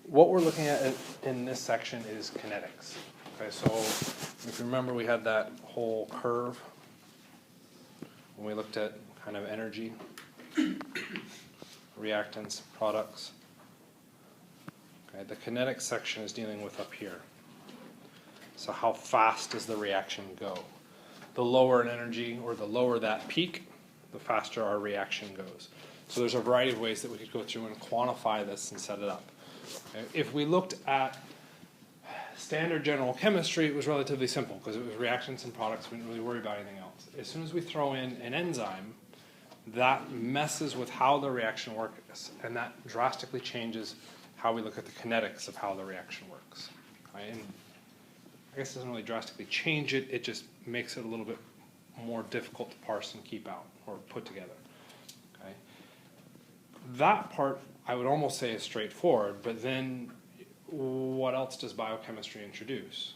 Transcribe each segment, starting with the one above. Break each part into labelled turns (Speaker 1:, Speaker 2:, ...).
Speaker 1: what we're looking at in this section is kinetics. Okay, so if you remember, we had that whole curve when we looked at kind of energy, reactants, products. Okay, the kinetics section is dealing with up here. So how fast does the reaction go? The lower in energy, or the lower that peak, the faster our reaction goes. So there's a variety of ways that we could go through and quantify this and set it up. Okay, if we looked at standard general chemistry, it was relatively simple because it was reactants and products. We didn't really worry about anything else. As soon as we throw in an enzyme, that messes with how the reaction works, and that drastically changes how we look at the kinetics of how the reaction works. Okay, and I guess it doesn't really drastically change it, it just makes it a little bit more difficult to parse and keep out or put together. Okay. That part I would almost say is straightforward, but then what else does biochemistry introduce?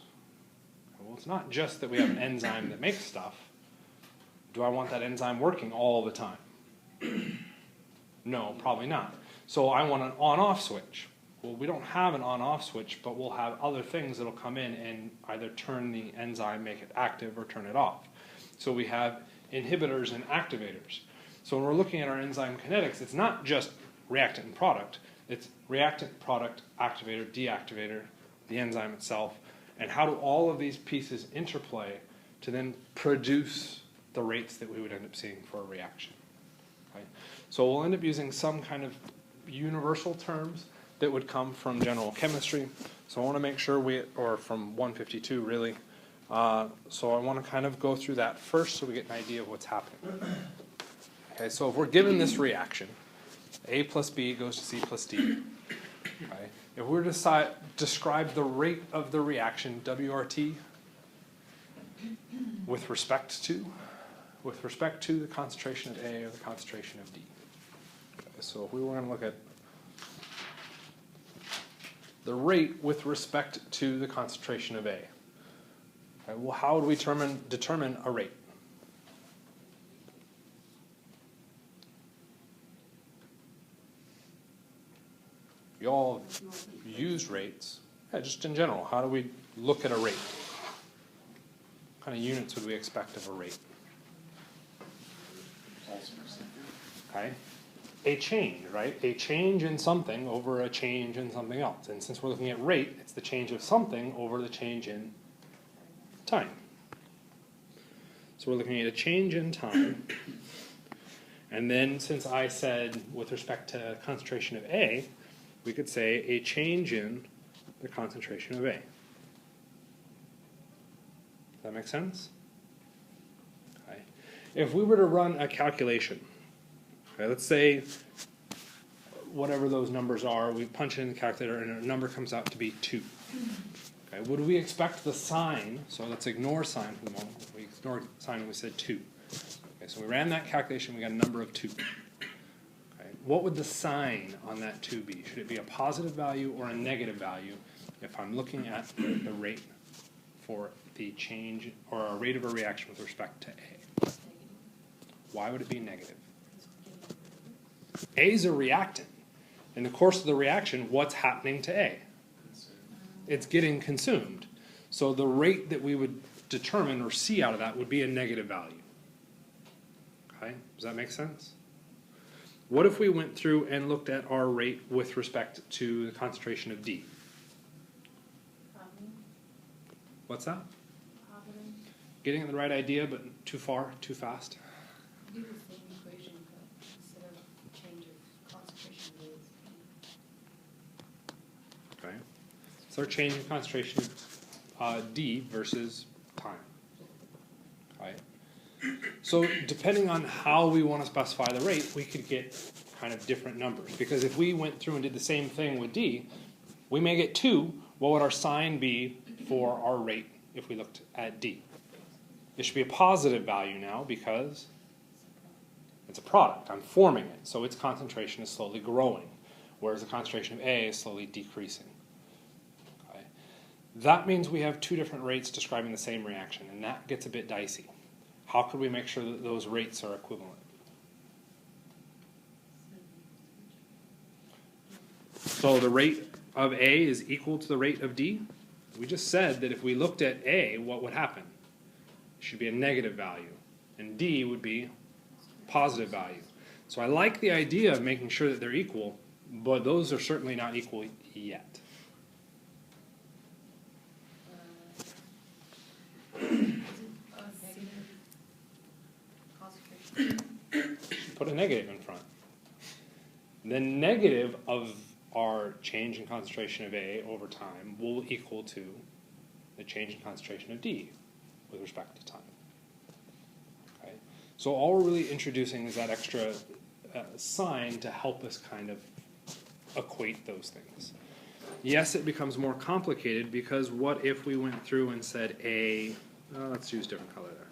Speaker 1: Well, it's not just that we have an enzyme that makes stuff. Do I want that enzyme working all the time? No, probably not. So I want an on-off switch. Well, we don't have an on-off switch, but we'll have other things that will come in and either turn the enzyme, make it active, or turn it off. So we have inhibitors and activators. So when we're looking at our enzyme kinetics, it's not just reactant and product. It's reactant, product, activator, deactivator, the enzyme itself, and how do all of these pieces interplay to then produce the rates that we would end up seeing for a reaction. Okay? So we'll end up using some kind of universal terms that would come from general chemistry. So I want to make sure or from 152 really. So I want to kind of go through that first so we get an idea of what's happening. Okay, so if we're given this reaction, A plus B goes to C plus D. Okay? If we were to describe the rate of the reaction, WRT, with respect to the concentration of A or the concentration of D. Okay, so if we were going to look at the rate with respect to the concentration of A, okay, well, how would we determine a rate? We all use rates. Yeah, just in general, how do we look at a rate? What kind of units would we expect of a rate? Okay. A change, right? A change in something over a change in something else. And since we're looking at rate, it's the change of something over the change in time. So we're looking at a change in time. And then since I said with respect to concentration of A, we could say a change in the concentration of A. Does that make sense? Okay. If we were to run a calculation, okay, let's say whatever those numbers are, we punch it in the calculator and a number comes out to be 2. Okay, would we expect the sign, so let's ignore sign for the moment, we ignore sign and we said 2. Okay, so we ran that calculation, we got a number of 2. Okay, what would the sign on that 2 be? Should it be a positive value or a negative value if I'm looking at the rate for the change or a rate of a reaction with respect to A? Why would it be negative? A is a reactant. In the course of the reaction, what's happening to A? It's getting consumed. So the rate that we would determine or see out of that would be a negative value. Okay, does that make sense? What if we went through and looked at our rate with respect to the concentration of D? What's that? Getting at the right idea, but too far, too fast?
Speaker 2: Do the same equation, but instead of change of concentration of
Speaker 1: Okay. So our change in concentration D versus time. Okay. So depending on how we want to specify the rate, we could get kind of different numbers. Because if we went through and did the same thing with D, we may get 2. What would our sign be for our rate if we looked at D? It should be a positive value now because it's a product. I'm forming it. So its concentration is slowly growing, whereas the concentration of A is slowly decreasing. Okay. That means we have 2 different rates describing the same reaction, and that gets a bit dicey. How could we make sure that those rates are equivalent? So the rate of A is equal to the rate of D? We just said that if we looked at A, what would happen? It should be a negative value, and D would be positive value. So I like the idea of making sure that they're equal, but those are certainly not equal yet.
Speaker 2: Is it a negative concentration?
Speaker 1: Put a negative in front. The negative of our change in concentration of A over time will equal to the change in concentration of D with respect to time. Okay? So all we're really introducing is that extra sign to help us kind of equate those things. Yes, it becomes more complicated because what if we went through and said A, let's use a different color there.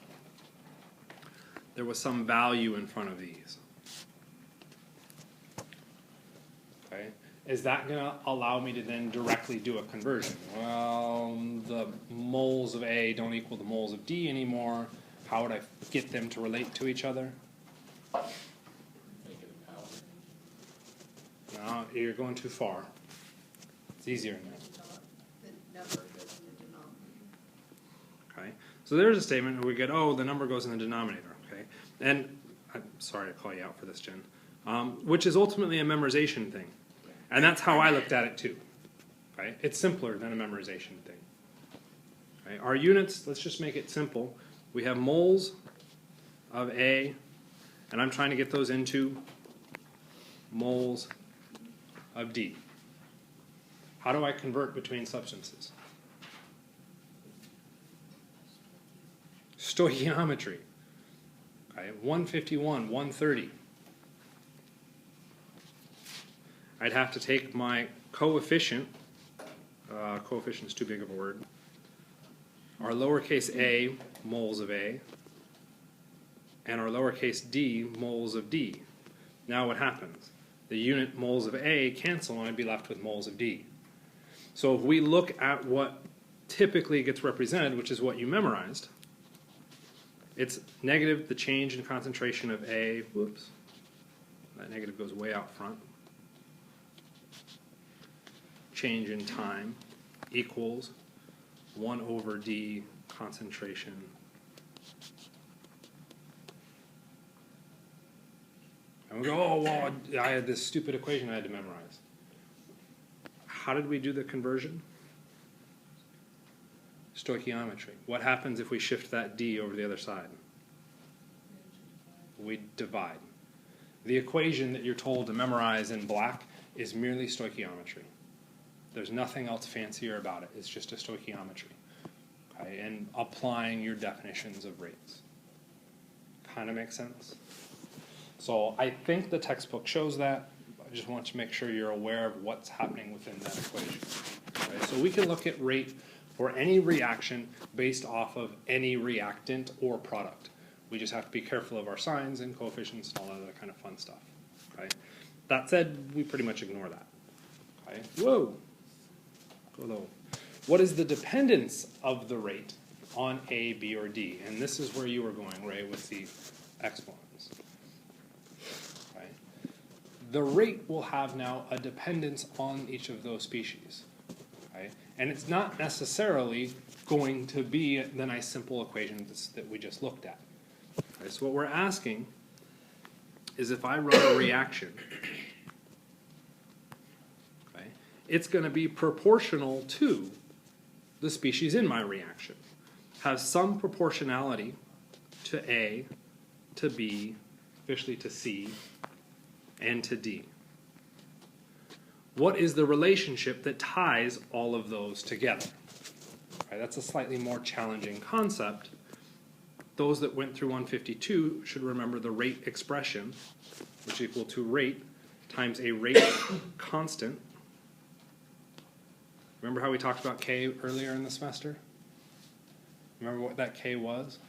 Speaker 1: There was some value in front of these. Okay. Is that going to allow me to then directly do a conversion? Well, the moles of A don't equal the moles of D anymore. How would I get them to relate to each other? No, you're going too far. It's easier than that.
Speaker 2: The number goes in the denominator.
Speaker 1: Okay. So there's a statement where we get, oh, the number goes in the denominator. Okay. And I'm sorry to call you out for this, Jen. Which is ultimately a memorization thing. And that's how I looked at it too. Okay? It's simpler than a memorization thing. Okay? Our units, let's just make it simple. We have moles of A, and I'm trying to get those into moles of D. How do I convert between substances? Stoichiometry. Okay? 151, 130. I'd have to take my coefficient, coefficient's too big of a word, our lowercase a, moles of A, and our lowercase d, moles of D. Now what happens? The unit moles of A cancel and I'd be left with moles of D. So if we look at what typically gets represented, which is what you memorized, it's negative the change in concentration of A, whoops, that negative goes way out front, change in time equals 1 over D concentration. And we go, oh, well, I had this stupid equation I had to memorize. How did we do the conversion? Stoichiometry. What happens if we shift that D over the other side? We divide. The equation that you're told to memorize in black is merely stoichiometry. There's nothing else fancier about it. It's just a stoichiometry. Okay? And applying your definitions of rates. Kind of makes sense? So I think the textbook shows that. I just want to make sure you're aware of what's happening within that equation. Okay? So we can look at rate for any reaction based off of any reactant or product. We just have to be careful of our signs and coefficients and all that other kind of fun stuff. Okay? That said, we pretty much ignore that. Okay? Whoa! Go low. What is the dependence of the rate on A, B, or D? And this is where you were going, Ray, with the exponents. Okay? The rate will have now a dependence on each of those species. Okay? And it's not necessarily going to be the nice simple equation that we just looked at. Okay? So what we're asking is if I run a reaction, it's going to be proportional to the species in my reaction. Has some proportionality to A, to B, officially to C, and to D. What is the relationship that ties all of those together? Okay, that's a slightly more challenging concept. Those that went through 152 should remember the rate expression, which is equal to rate times a rate constant. Remember how we talked about K earlier in the semester? Remember what that K was?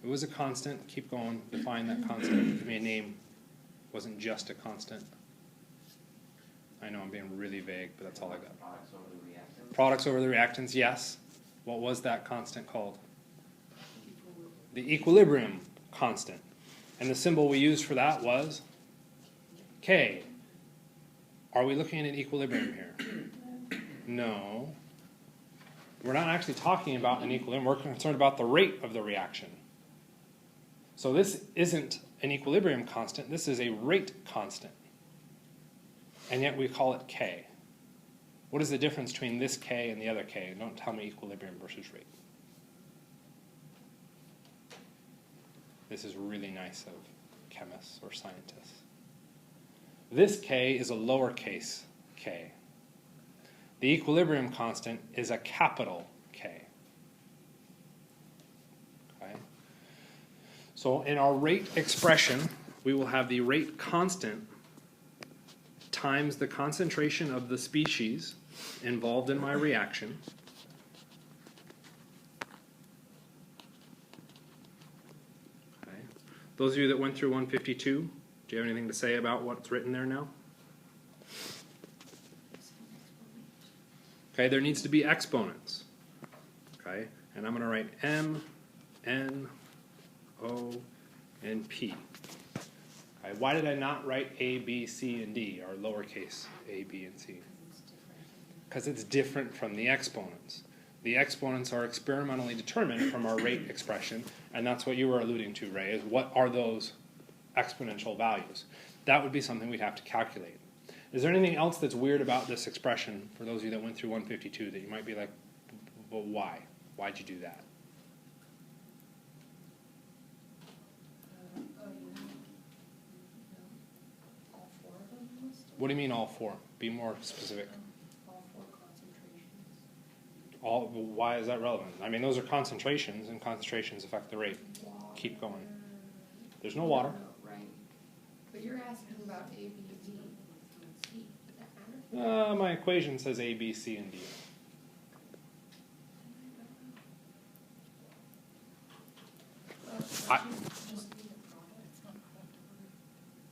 Speaker 1: It was a constant. Keep going. Define that constant. Give me a name. It wasn't just a constant. I know I'm being really vague, but that's all I got.
Speaker 3: Products over the reactants.
Speaker 1: Products over the reactants, yes. What was that constant called? The equilibrium constant. And the symbol we used for that was K. Are we looking at an equilibrium here? No. We're not actually talking about an equilibrium. We're concerned about the rate of the reaction. So this isn't an equilibrium constant. This is a rate constant. And yet we call it K. What is the difference between this K and the other K? Don't tell me equilibrium versus rate. This is really nice of chemists or scientists. This K is a lowercase k. The equilibrium constant is a capital K. Okay? So in our rate expression, we will have the rate constant times the concentration of the species involved in my reaction Those of you that went through 152, do you have anything to say about what's written there now? Okay, there needs to be exponents. Okay, and I'm going to write M, N, O, and P. Okay, why did I not write A, B, C, and D, or lowercase a, B, and C? Because it's different from the exponents. The exponents are experimentally determined from our rate expression, and that's what you were alluding to, Ray, is what are those exponential values? That would be something we'd have to calculate. Is there anything else that's weird about this expression, for those of you that went through 152, that you might be like, well, why? Why'd you do that?
Speaker 2: All four of them listed?
Speaker 1: What do you mean all four? Be more specific.
Speaker 2: All four concentrations.
Speaker 1: Why is that relevant? I mean, those are concentrations, and concentrations affect the rate.
Speaker 2: Water.
Speaker 1: Keep going. There's no water.
Speaker 2: No, right. But you're asking about A, B, D, and C. Does that matter?
Speaker 1: My equation says A, B, C, and D.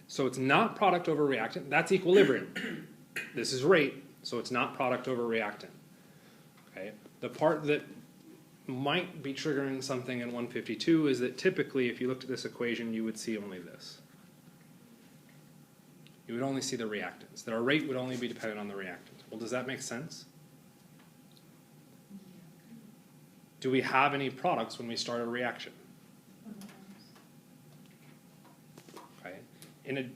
Speaker 1: So it's not product over reactant. That's equilibrium. This is rate, so it's not product over reactant. Okay. The part that might be triggering something in 152 is that typically, if you looked at this equation, you would see only this. You would only see the reactants. That our rate would only be dependent on the reactants. Well, does that make sense? Do we have any products when we start a reaction? Okay. In a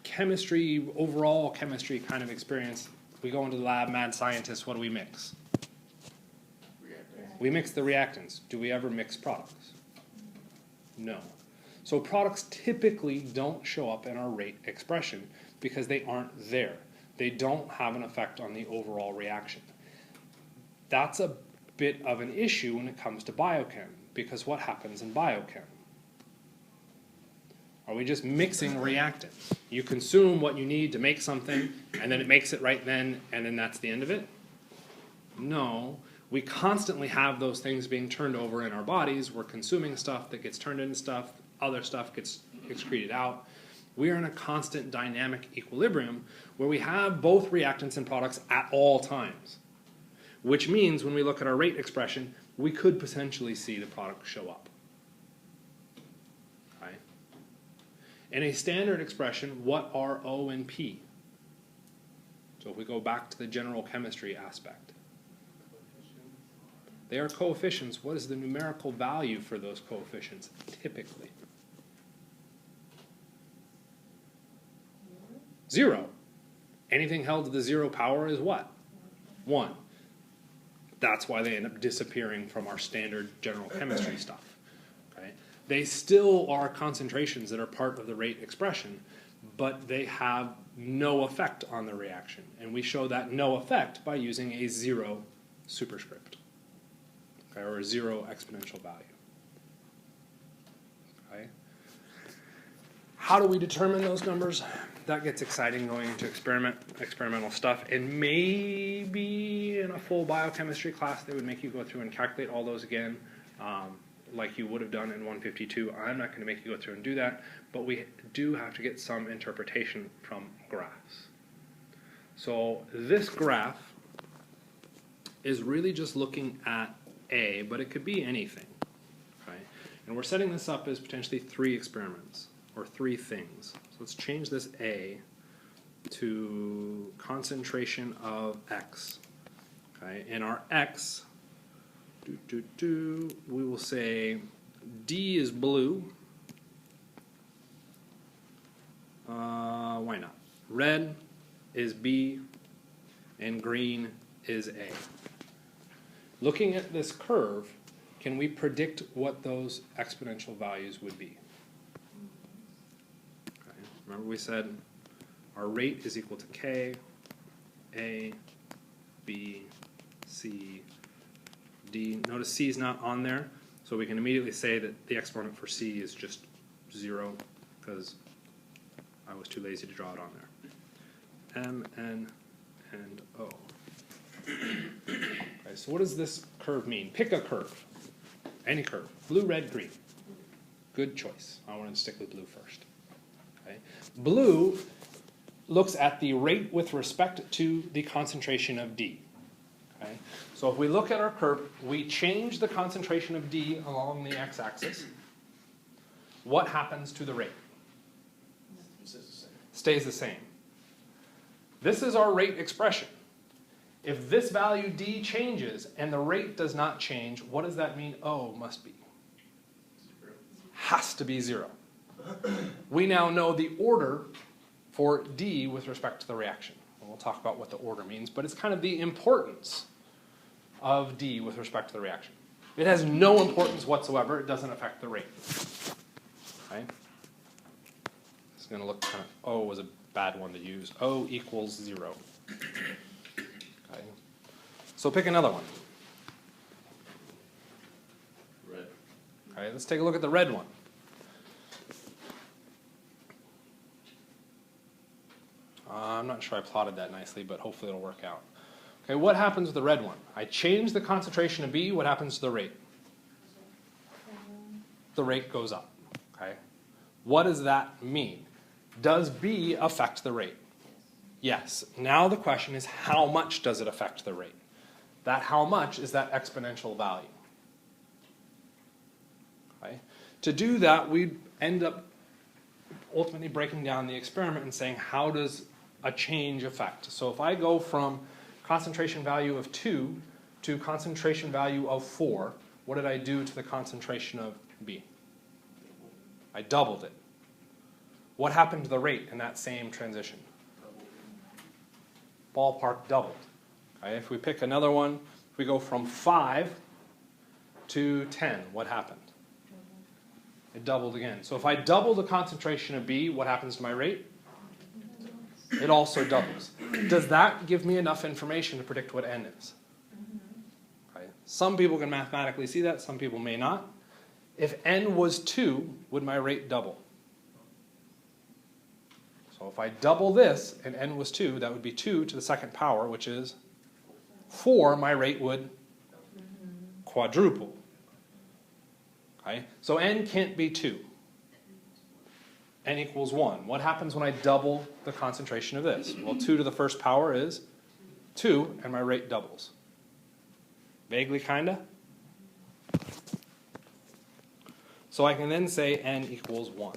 Speaker 1: chemistry, overall chemistry kind of experience, we go into the lab, mad scientists, what do we mix? We mix the reactants. Do we ever mix products? No. So products typically don't show up in our rate expression because they aren't there. They don't have an effect on the overall reaction. That's a bit of an issue when it comes to biochem, because what happens in biochem? Are we just mixing reactants? You consume what you need to make something, and then it makes it right then, and then that's the end of it? No. We constantly have those things being turned over in our bodies. We're consuming stuff that gets turned into stuff. Other stuff gets excreted out. We are in a constant dynamic equilibrium where we have both reactants and products at all times, which means when we look at our rate expression, we could potentially see the product show up. Right? In a standard expression, what are O and P? So if we go back to the general chemistry aspect, they are coefficients. What is the numerical value for those coefficients typically? 0. Anything held to the 0 power is what? 1. That's why they end up disappearing from our standard general chemistry stuff. Okay? They still are concentrations that are part of the rate expression, but they have no effect on the reaction. And we show that no effect by using a 0 superscript. Okay, or a 0 exponential value. Okay. How do we determine those numbers? That gets exciting going into experimental stuff, and maybe in a full biochemistry class they would make you go through and calculate all those again, like you would have done in 152. I'm not going to make you go through and do that, but we do have to get some interpretation from graphs. So this graph is really just looking at A, but it could be anything. Okay? And we're setting this up as potentially 3 experiments, or 3 things. So let's change this A to concentration of X. Okay, in our X, we will say D is blue. Why not? Red is B, and green is A. Looking at this curve, can we predict what those exponential values would be? Okay. Remember we said our rate is equal to K, A, B, C, D. Notice C is not on there, so we can immediately say that the exponent for C is just 0, because I was too lazy to draw it on there. M, N, and O. Okay, so what does this curve mean? Pick a curve. Any curve. Blue, red, green. Good choice. I want to stick with blue first. Okay. Blue looks at the rate with respect to the concentration of D. Okay. So if we look at our curve, we change the concentration of D along the x-axis. What happens to the rate? Stays the same. This is our rate expression. If this value D changes and the rate does not change, what does that mean O must be?
Speaker 3: 0.
Speaker 1: Has to be 0. We now know the order for D with respect to the reaction. And we'll talk about what the order means, but it's kind of the importance of D with respect to the reaction. It has no importance whatsoever. It doesn't affect the rate. Okay? It's going to look kind of, O was a bad one to use. O equals 0. Okay. So pick another one.
Speaker 3: Red.
Speaker 1: Okay, let's take a look at the red one. I'm not sure I plotted that nicely, but hopefully it'll work out. Okay, what happens with the red one? I change the concentration of B, what happens to the rate? The rate goes up. Okay. What does that mean? Does B affect the rate? Yes. Now the question is, how much does it affect the rate? That how much is that exponential value. Okay. To do that, we end up ultimately breaking down the experiment and saying, how does a change affect? So if I go from concentration value of 2 to concentration value of 4, what did I do to the concentration of B? I doubled it. What happened to the rate in that same transition? Ballpark doubled. Okay, if we pick another one, if we go from 5 to 10, what happened? It doubled again. So if I double the concentration of B, what happens to my rate? It also doubles. Does that give me enough information to predict what N is? Okay. Some people can mathematically see that, some people may not. If N was 2, would my rate double? So if I double this and N was 2, that would be 2 to the second power, which is 4, my rate would quadruple. Okay? So N can't be 2. N equals 1. What happens when I double the concentration of this? Well, 2 to the first power is 2, and my rate doubles. Vaguely, kinda? So I can then say N equals 1.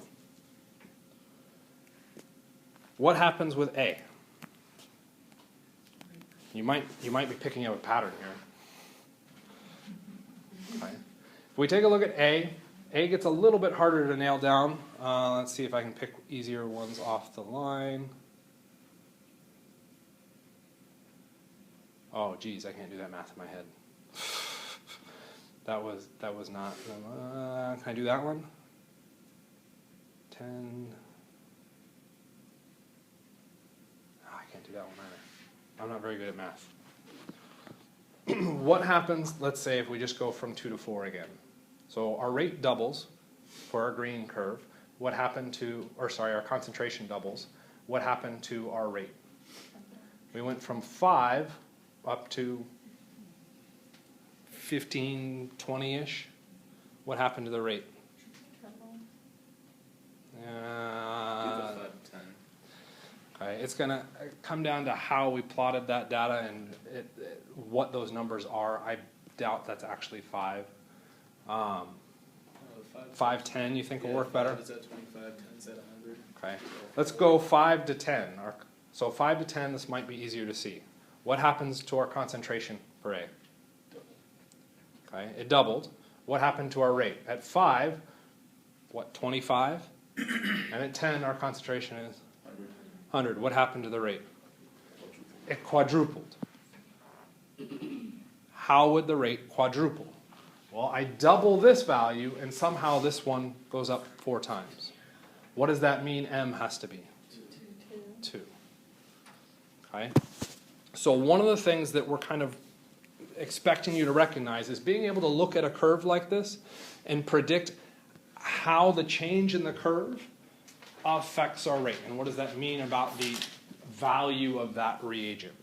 Speaker 1: What happens with A? You might be picking up a pattern here. Okay. If we take a look at A gets a little bit harder to nail down. Let's see if I can pick easier ones off the line. Oh, geez, I can't do that math in my head. That was not. Can I do that one? 10. Oh, I can't do that one either. I'm not very good at math. What happens, let's say, if we just go from 2 to 4 again? So our rate doubles for our green curve. What happened to, or sorry, our concentration doubles. What happened to our rate? We went from 5 up to 15, 20-ish. What happened to the rate? Okay, it's going to come down to how we plotted that data and what those numbers are. I doubt that's actually 5. 5, 10, you think will work better?
Speaker 3: 5 is at 25, 10 is at 100.
Speaker 1: Okay, let's go 5 to 10. So 5 to 10, this might be easier to see. What happens to our concentration for A? Okay, it doubled. What happened to our rate? At 5, what, 25? And at 10, our concentration is 100. What happened to the rate? It quadrupled. How would the rate quadruple? Well, I double this value, and somehow this one goes up 4 times. What does that mean M has to be? 2. Okay? So one of the things that we're kind of expecting you to recognize is being able to look at a curve like this and predict how the change in the curve affects our rate. And what does that mean about the value of that reagent,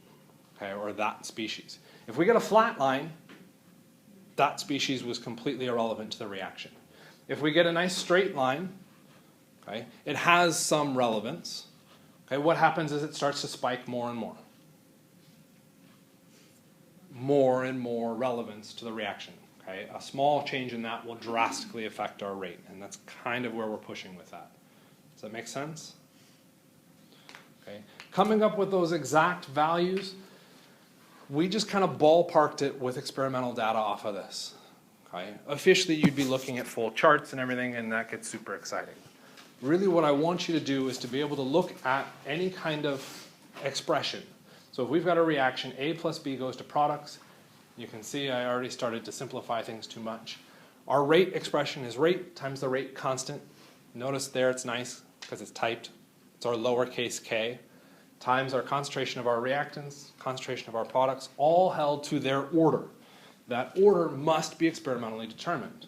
Speaker 1: okay, or that species? If we get a flat line, that species was completely irrelevant to the reaction. If we get a nice straight line, okay, it has some relevance. Okay, what happens is it starts to spike more and more. More and more relevance to the reaction. Okay, a small change in that will drastically affect our rate, and that's kind of where we're pushing with that. Does that make sense? Okay, coming up with those exact values, we just kind of ballparked it with experimental data off of this. Okay, officially you'd be looking at full charts and everything, and that gets super exciting. Really what I want you to do is to be able to look at any kind of expression. So if we've got a reaction, A plus B goes to products. You can see I already started to simplify things too much. Our rate expression is rate times the rate constant. Notice there it's nice because it's typed. It's our lowercase k times our concentration of our reactants, concentration of our products, all held to their order. That order must be experimentally determined.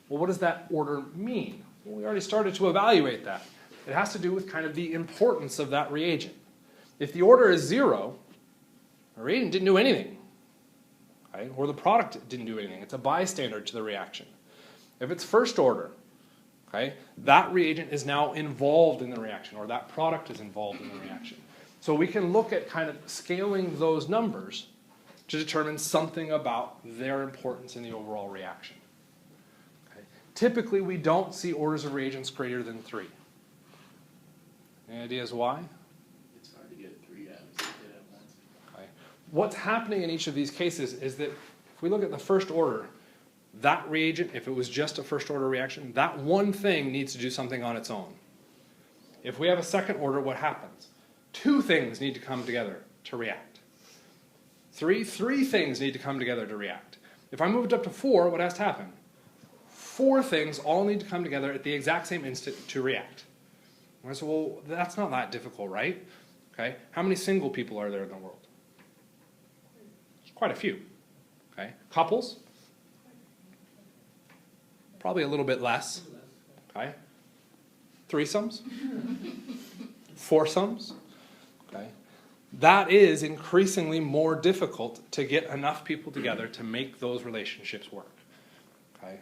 Speaker 1: Well, what does that order mean? Well, we already started to evaluate that. It has to do with kind of the importance of that reagent. If the order is 0, the reagent didn't do anything, okay? Or the product didn't do anything. It's a bystander to the reaction. If it's first order, okay, that reagent is now involved in the reaction, or that product is involved in the reaction. So we can look at kind of scaling those numbers to determine something about their importance in the overall reaction. Okay. Typically, we don't see orders of reagents greater than 3. Any ideas why?
Speaker 3: It's hard to get 3 atoms to hit at once.
Speaker 1: Okay. What's happening in each of these cases is that if we look at the first order, that reagent, if it was just a first order reaction, that one thing needs to do something on its own. If we have a second order, what happens? 2 things need to come together to react. 3 things need to come together to react. If I moved up to 4, what has to happen? 4 things all need to come together at the exact same instant to react. And I said, well, that's not that difficult, right? Okay. How many single people are there in the world? Quite a few. Okay. Couples? Probably a little bit less. Okay. Threesomes? Foursomes? Okay. That is increasingly more difficult to get enough people together to make those relationships work. Okay.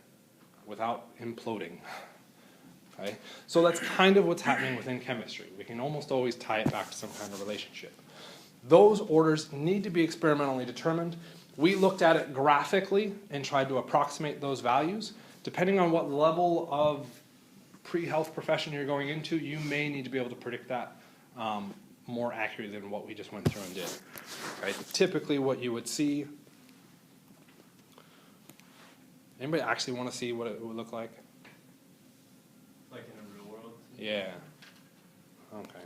Speaker 1: Without imploding. Okay. So that's kind of what's happening within chemistry. We can almost always tie it back to some kind of relationship. Those orders need to be experimentally determined. We looked at it graphically and tried to approximate those values. Depending on what level of pre-health profession you're going into, you may need to be able to predict that more accurately than what we just went through and did. Right? Typically what you would see, anybody actually want to see what it would look like?
Speaker 3: Like in the real world?
Speaker 1: Yeah. Okay.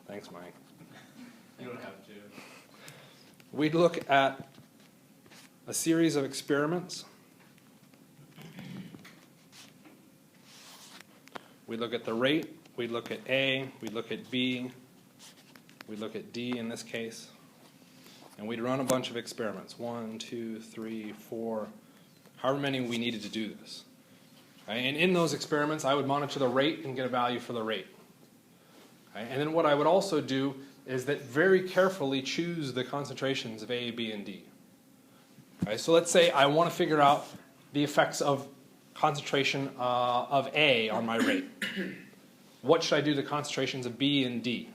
Speaker 1: Thanks, Mike.
Speaker 3: You don't have to.
Speaker 1: We'd look at a series of experiments. We'd look at the rate, we'd look at A, we'd look at B, we'd look at D in this case, and we'd run a bunch of experiments. 1, 2, 3, 4, however many we needed to do this. Okay? And in those experiments, I would monitor the rate and get a value for the rate. Okay? And then what I would also do is that very carefully choose the concentrations of A, B, and D. Okay? So let's say I want to figure out the effects of concentration of A on my rate. What should I do to the concentrations of B and D?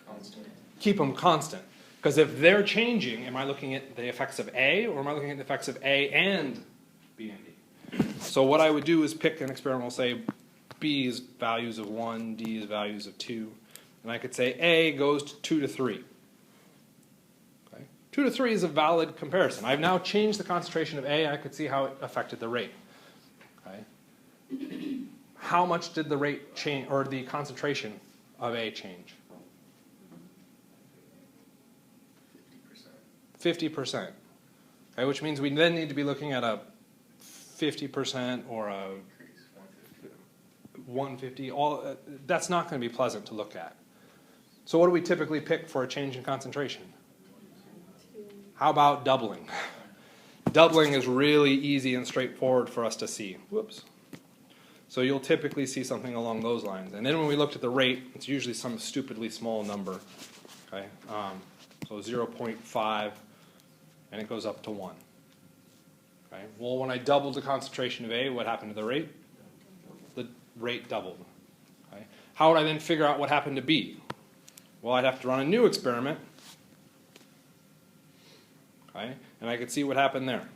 Speaker 3: Constant.
Speaker 1: Keep them constant. Because if they're changing, am I looking at the effects of A, or am I looking at the effects of A and B and D? So what I would do is pick an experiment, we'll say B is values of 1, D is values of 2. And I could say A goes to 2 to 3. Okay? 2 to 3 is a valid comparison. I've now changed the concentration of A. I could see how it affected the rate. Okay? How much did the rate change, or the concentration of A change? 50%. Okay, which means we then need to be looking at a 50% or a 150. That's not going to be pleasant to look at. So what do we typically pick for a change in concentration? How about doubling? Doubling is really easy and straightforward for us to see. Whoops. So you'll typically see something along those lines. And then when we looked at the rate, it's usually some stupidly small number. Okay, so 0.5, and it goes up to 1. Okay. Well, when I doubled the concentration of A, what happened to the rate? The rate doubled. Okay. How would I then figure out what happened to B? Well, I'd have to run a new experiment. Okay. And I could see what happened there.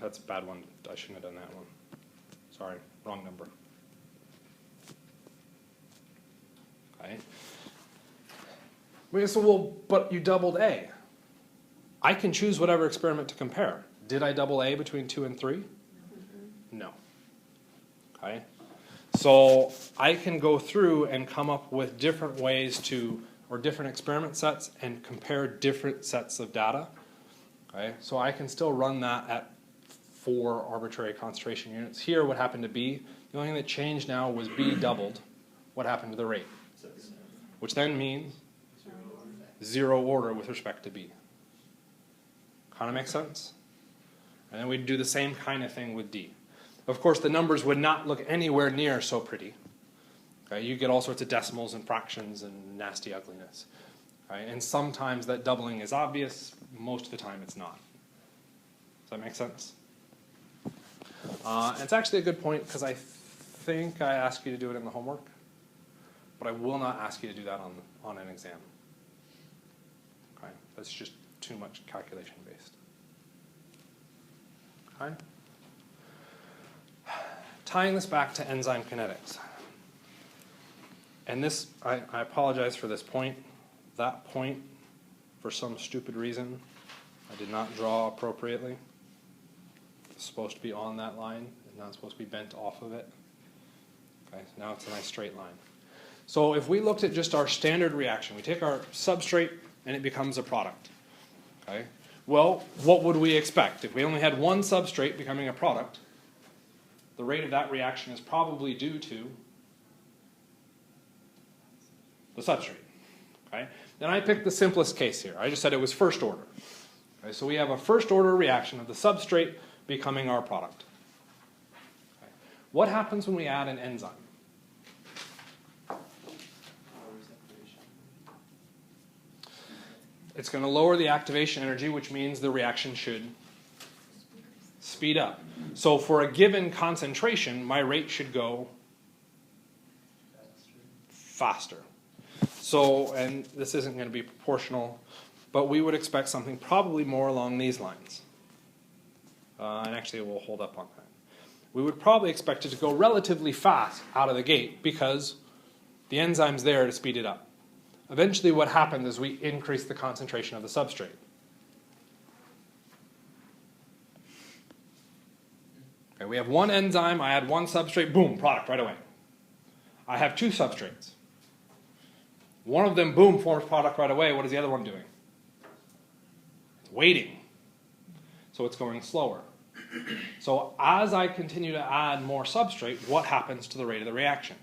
Speaker 1: That's a bad one. I shouldn't have done that one. Sorry, wrong number. Okay. We say, well, but you doubled A. I can choose whatever experiment to compare. Did I double A between 2 and 3? No. Okay. So I can go through and come up with different ways to, or different experiment sets, and compare different sets of data. Okay. So I can still run that at 4 arbitrary concentration units. Here, what happened to B? The only thing that changed now was B doubled. What happened to the rate? Which then means 0 order with respect to B. Kind of makes sense? And then we'd do the same kind of thing with D. Of course, the numbers would not look anywhere near so pretty. Okay, you get all sorts of decimals and fractions and nasty ugliness. Okay, and sometimes that doubling is obvious. Most of the time it's not. Does that make sense? It's actually a good point because I think I asked you to do it in the homework, but I will not ask you to do that on an exam. Okay, that's just too much calculation based. Okay. Tying this back to enzyme kinetics. And this, I apologize for this point. That point, for some stupid reason, I did not draw appropriately. It's supposed to be on that line, and not supposed to be bent off of it. Okay, so now it's a nice straight line. So if we looked at just our standard reaction, we take our substrate and it becomes a product. Okay? Well, what would we expect? If we only had one substrate becoming a product, the rate of that reaction is probably due to the substrate. Okay? Then I picked the simplest case here. I just said it was first order. Okay? So we have a first order reaction of the substrate becoming our product. Okay? What happens when we add an enzyme? It's going to lower the activation energy, which means the reaction should speed up. So for a given concentration, my rate should go faster. So, and this isn't going to be proportional, but we would expect something probably more along these lines. And actually it will hold up on that. We would probably expect it to go relatively fast out of the gate because the enzyme's there to speed it up. Eventually what happens is we increase the concentration of the substrate. Okay, we have one enzyme, I add one substrate, boom, product right away. I have two substrates. One of them, boom, forms product right away. What is the other one doing? It's waiting. So it's going slower. So as I continue to add more substrate, what happens to the rate of the reaction?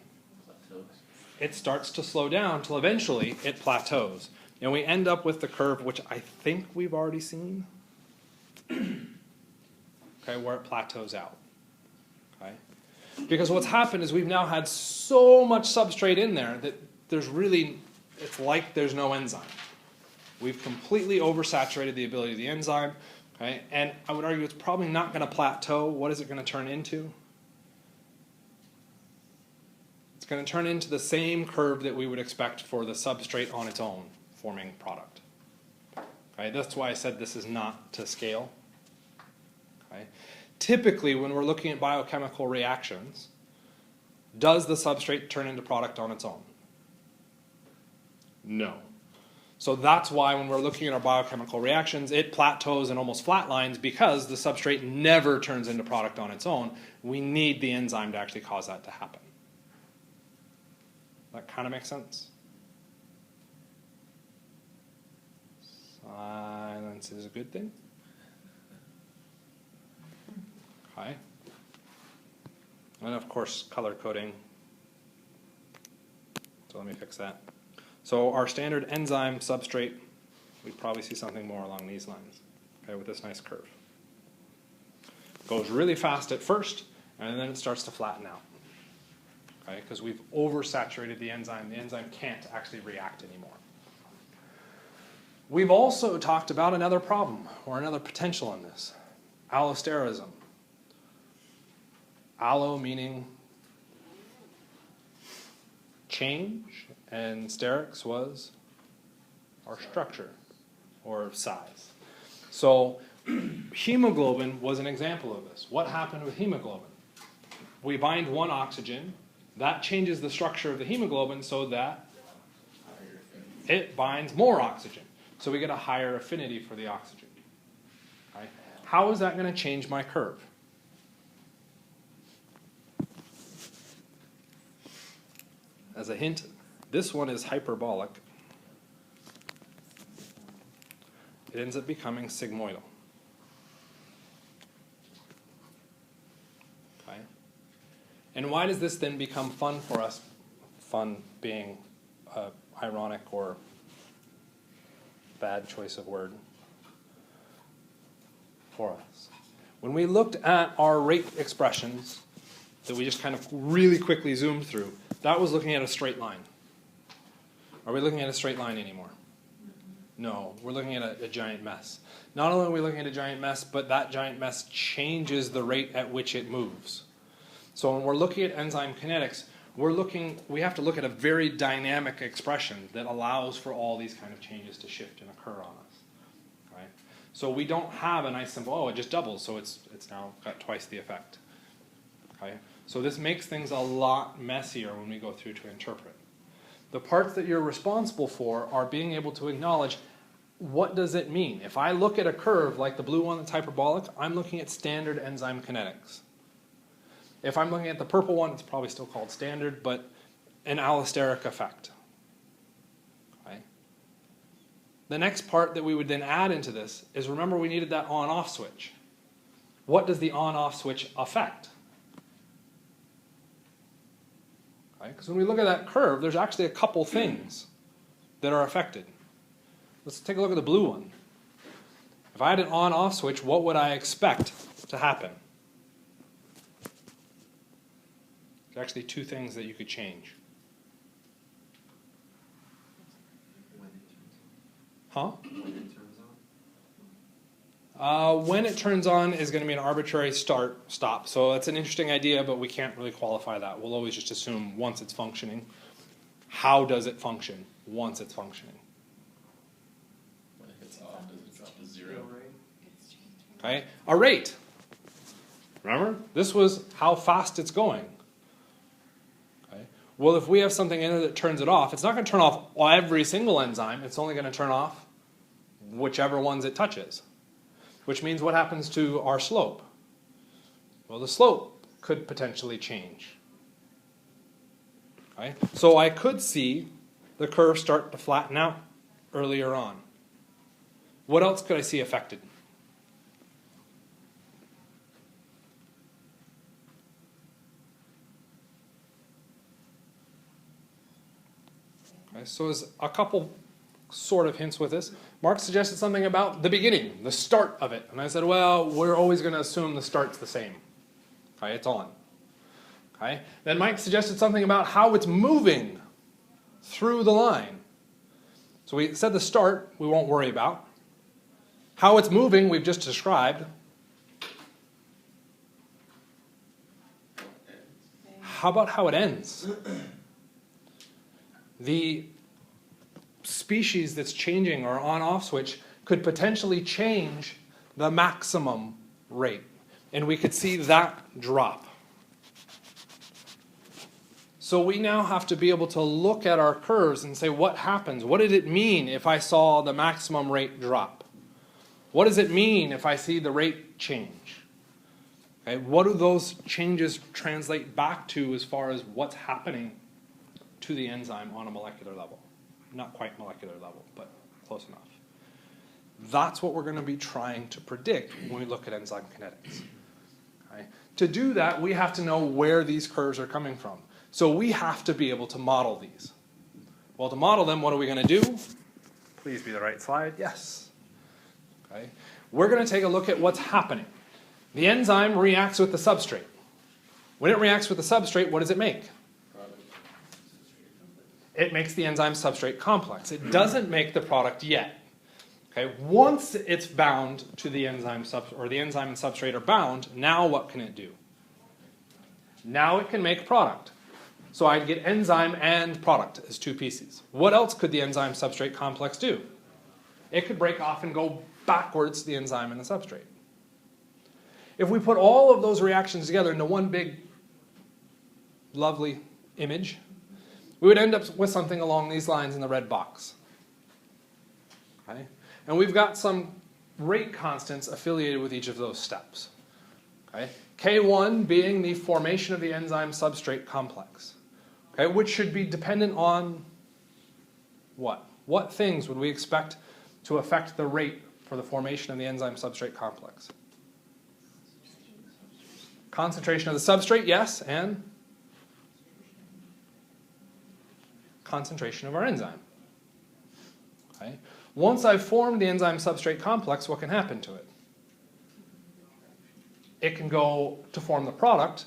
Speaker 1: It starts to slow down until eventually it plateaus. And we end up with the curve, which I think we've already seen, okay, where it plateaus out. Okay? Because what's happened is we've now had so much substrate in there that there's really, it's like there's no enzyme. We've completely oversaturated the ability of the enzyme, okay? And I would argue it's probably not going to plateau. What is it going to turn into? It's going to turn into the same curve that we would expect for the substrate on its own forming product. Okay? That's why I said this is not to scale. Okay? typically when we're looking at biochemical reactions, does the substrate turn into product on its own? No. So that's why when we're looking at our biochemical reactions, it plateaus and almost flatlines because the substrate never turns into product on its own. We need the enzyme to actually cause that to happen. That kind of makes sense? Silence is a good thing. Okay. And of course, color coding. So let me fix that. So our standard enzyme substrate, we'd probably see something more along these lines, okay, with this nice curve. Goes really fast at first, and then it starts to flatten out, okay, because we've oversaturated the enzyme. The enzyme can't actually react anymore. We've also talked about another problem, or another potential in this, allosterism. Allo meaning change, and sterics was our structure or size. So hemoglobin was an example of this. What happened with hemoglobin? We bind one oxygen, that changes the structure of the hemoglobin so that it binds more oxygen. So we get a higher affinity for the oxygen. Right? How is that going to change my curve? As a hint, this one is hyperbolic. It ends up becoming sigmoidal. Okay? And why does this then become fun for us? Fun being ironic or bad choice of word for us. When we looked at our rate expressions that we just kind of really quickly zoomed through, that was looking at a straight line. Are we looking at a straight line anymore? No, we're looking at a giant mess. Not only are we looking at a giant mess, but that giant mess changes the rate at which it moves. So when we're looking at enzyme kinetics, we have to look at a very dynamic expression that allows for all these kind of changes to shift and occur on us. Right? So we don't have a nice simple, oh, it just doubles, so it's now got twice the effect. Okay? So this makes things a lot messier when we go through to interpret. The parts that you're responsible for are being able to acknowledge, what does it mean? If I look at a curve like the blue one that's hyperbolic, I'm looking at standard enzyme kinetics. If I'm looking at the purple one, it's probably still called standard, but an allosteric effect. Okay? The next part that we would then add into this is, remember we needed that on-off switch. What does the on-off switch affect? Because when we look at that curve, there's actually a couple things that are affected. Let's take a look at the blue one. If I had an on-off switch, what would I expect to happen? There's actually two things that you could change. Huh? When it turns on is going to be an arbitrary stop. So that's an interesting idea, but we can't really qualify that. We'll always just assume once it's functioning. How does it function once it's functioning?
Speaker 3: When it gets off, does it drop to 0?
Speaker 1: Okay, a rate. Remember, this was how fast it's going. Okay. Well, if we have something in it that turns it off, it's not going to turn off every single enzyme. It's only going to turn off whichever ones it touches. Which means what happens to our slope? Well, the slope could potentially change. Okay? So I could see the curve start to flatten out earlier on. What else could I see affected? Okay, so there's a couple sort of hints with this. Mark suggested something about the beginning, the start of it. And I said, well, we're always going to assume the start's the same. Okay, it's on. Okay. Then Mike suggested something about how it's moving through the line. So we said the start, we won't worry about. How it's moving, we've just described. How about how it ends? The species that's changing or on-off switch could potentially change the maximum rate. And we could see that drop. So we now have to be able to look at our curves and say, what happens? What did it mean if I saw the maximum rate drop? What does it mean if I see the rate change? Okay, what do those changes translate back to as far as what's happening to the enzyme on a molecular level? Not quite molecular level, but close enough. That's what we're going to be trying to predict when we look at enzyme kinetics. Okay? To do that, we have to know where these curves are coming from. So we have to be able to model these. Well, to model them, what are we going to do? Please be the right slide. Yes. Okay. We're going to take a look at what's happening. The enzyme reacts with the substrate. When it reacts with the substrate, what does it make? It makes the enzyme substrate complex. It doesn't make the product yet. Okay. Once it's bound to the enzyme or the enzyme and substrate are bound, now what can it do? Now it can make product. So I'd get enzyme and product as two pieces. What else could the enzyme substrate complex do? It could break off and go backwards to the enzyme and the substrate. If we put all of those reactions together into one big, lovely image, we would end up with something along these lines in the red box. Okay? And we've got some rate constants affiliated with each of those steps. Okay? K1 being the formation of the enzyme substrate complex. Okay, which should be dependent on what? What things would we expect to affect the rate for the formation of the enzyme substrate complex? Concentration of the substrate, yes, and concentration of our enzyme. Okay. Once I've formed the enzyme substrate complex, what can happen to it? It can go to form the product.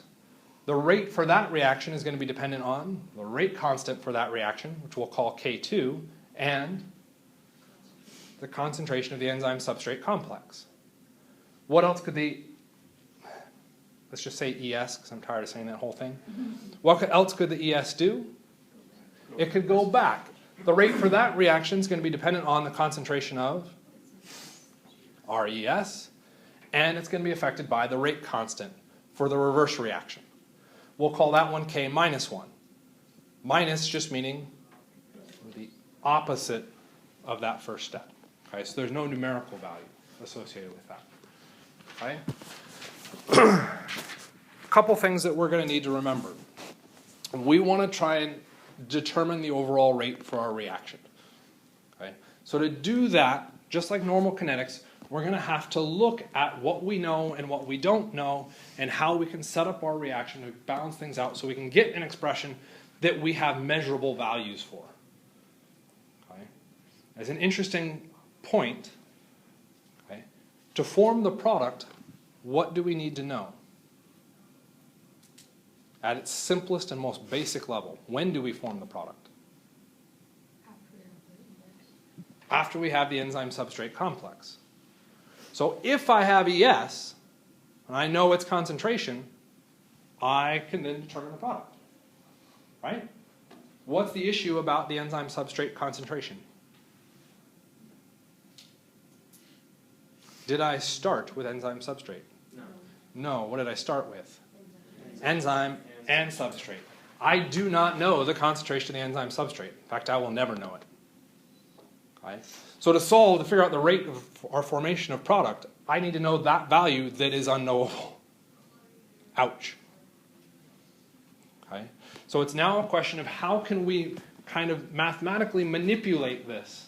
Speaker 1: The rate for that reaction is going to be dependent on the rate constant for that reaction, which we'll call K2, and the concentration of the enzyme substrate complex. What else could let's just say ES, because I'm tired of saying that whole thing. What else could the ES do? It could go back. The rate for that reaction is going to be dependent on the concentration of RES, and it's going to be affected by the rate constant for the reverse reaction. We'll call that one K minus 1. Minus just meaning the opposite of that first step. Okay, so there's no numerical value associated with that. Okay? A couple things that we're going to need to remember. We want to try and determine the overall rate for our reaction. Okay? So to do that, just like normal kinetics, we're going to have to look at what we know and what we don't know and how we can set up our reaction to balance things out so we can get an expression that we have measurable values for. Okay? As an interesting point, okay, to form the product, what do we need to know? At its simplest and most basic level, when do we form the product? After we have the enzyme substrate complex. So if I have ES, and I know its concentration, I can then determine the product. Right? What's the issue about the enzyme substrate concentration? Did I start with enzyme substrate?
Speaker 3: No.
Speaker 1: No. What did I start with? Enzyme and substrate. I do not know the concentration of the enzyme substrate. In fact, I will never know it. Okay? So to figure out the rate of our formation of product, I need to know that value that is unknowable. Ouch. Okay? So it's now a question of how can we kind of mathematically manipulate this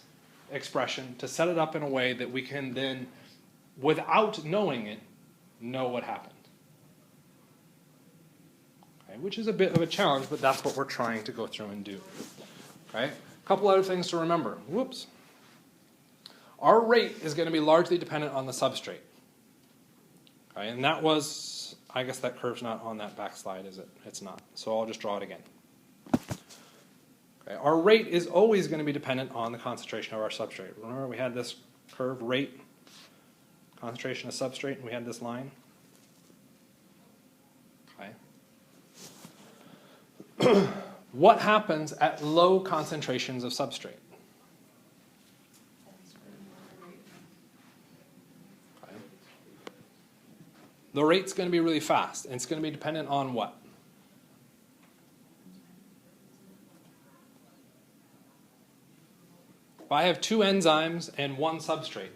Speaker 1: expression to set it up in a way that we can then, without knowing it, know what happened. Okay? Which is a bit of a challenge, but that's what we're trying to go through and do. Okay? A couple other things to remember. Whoops. Our rate is going to be largely dependent on the substrate. Okay, and that was, I guess that curve's not on that back slide, is it? It's not. So I'll just draw it again. Okay, our rate is always going to be dependent on the concentration of our substrate. Remember we had this curve, rate, concentration of substrate, and we had this line? Okay. What happens at low concentrations of substrate? the rate's going to be really fast. And it's going to be dependent on what? If I have 2 enzymes and 1 substrate,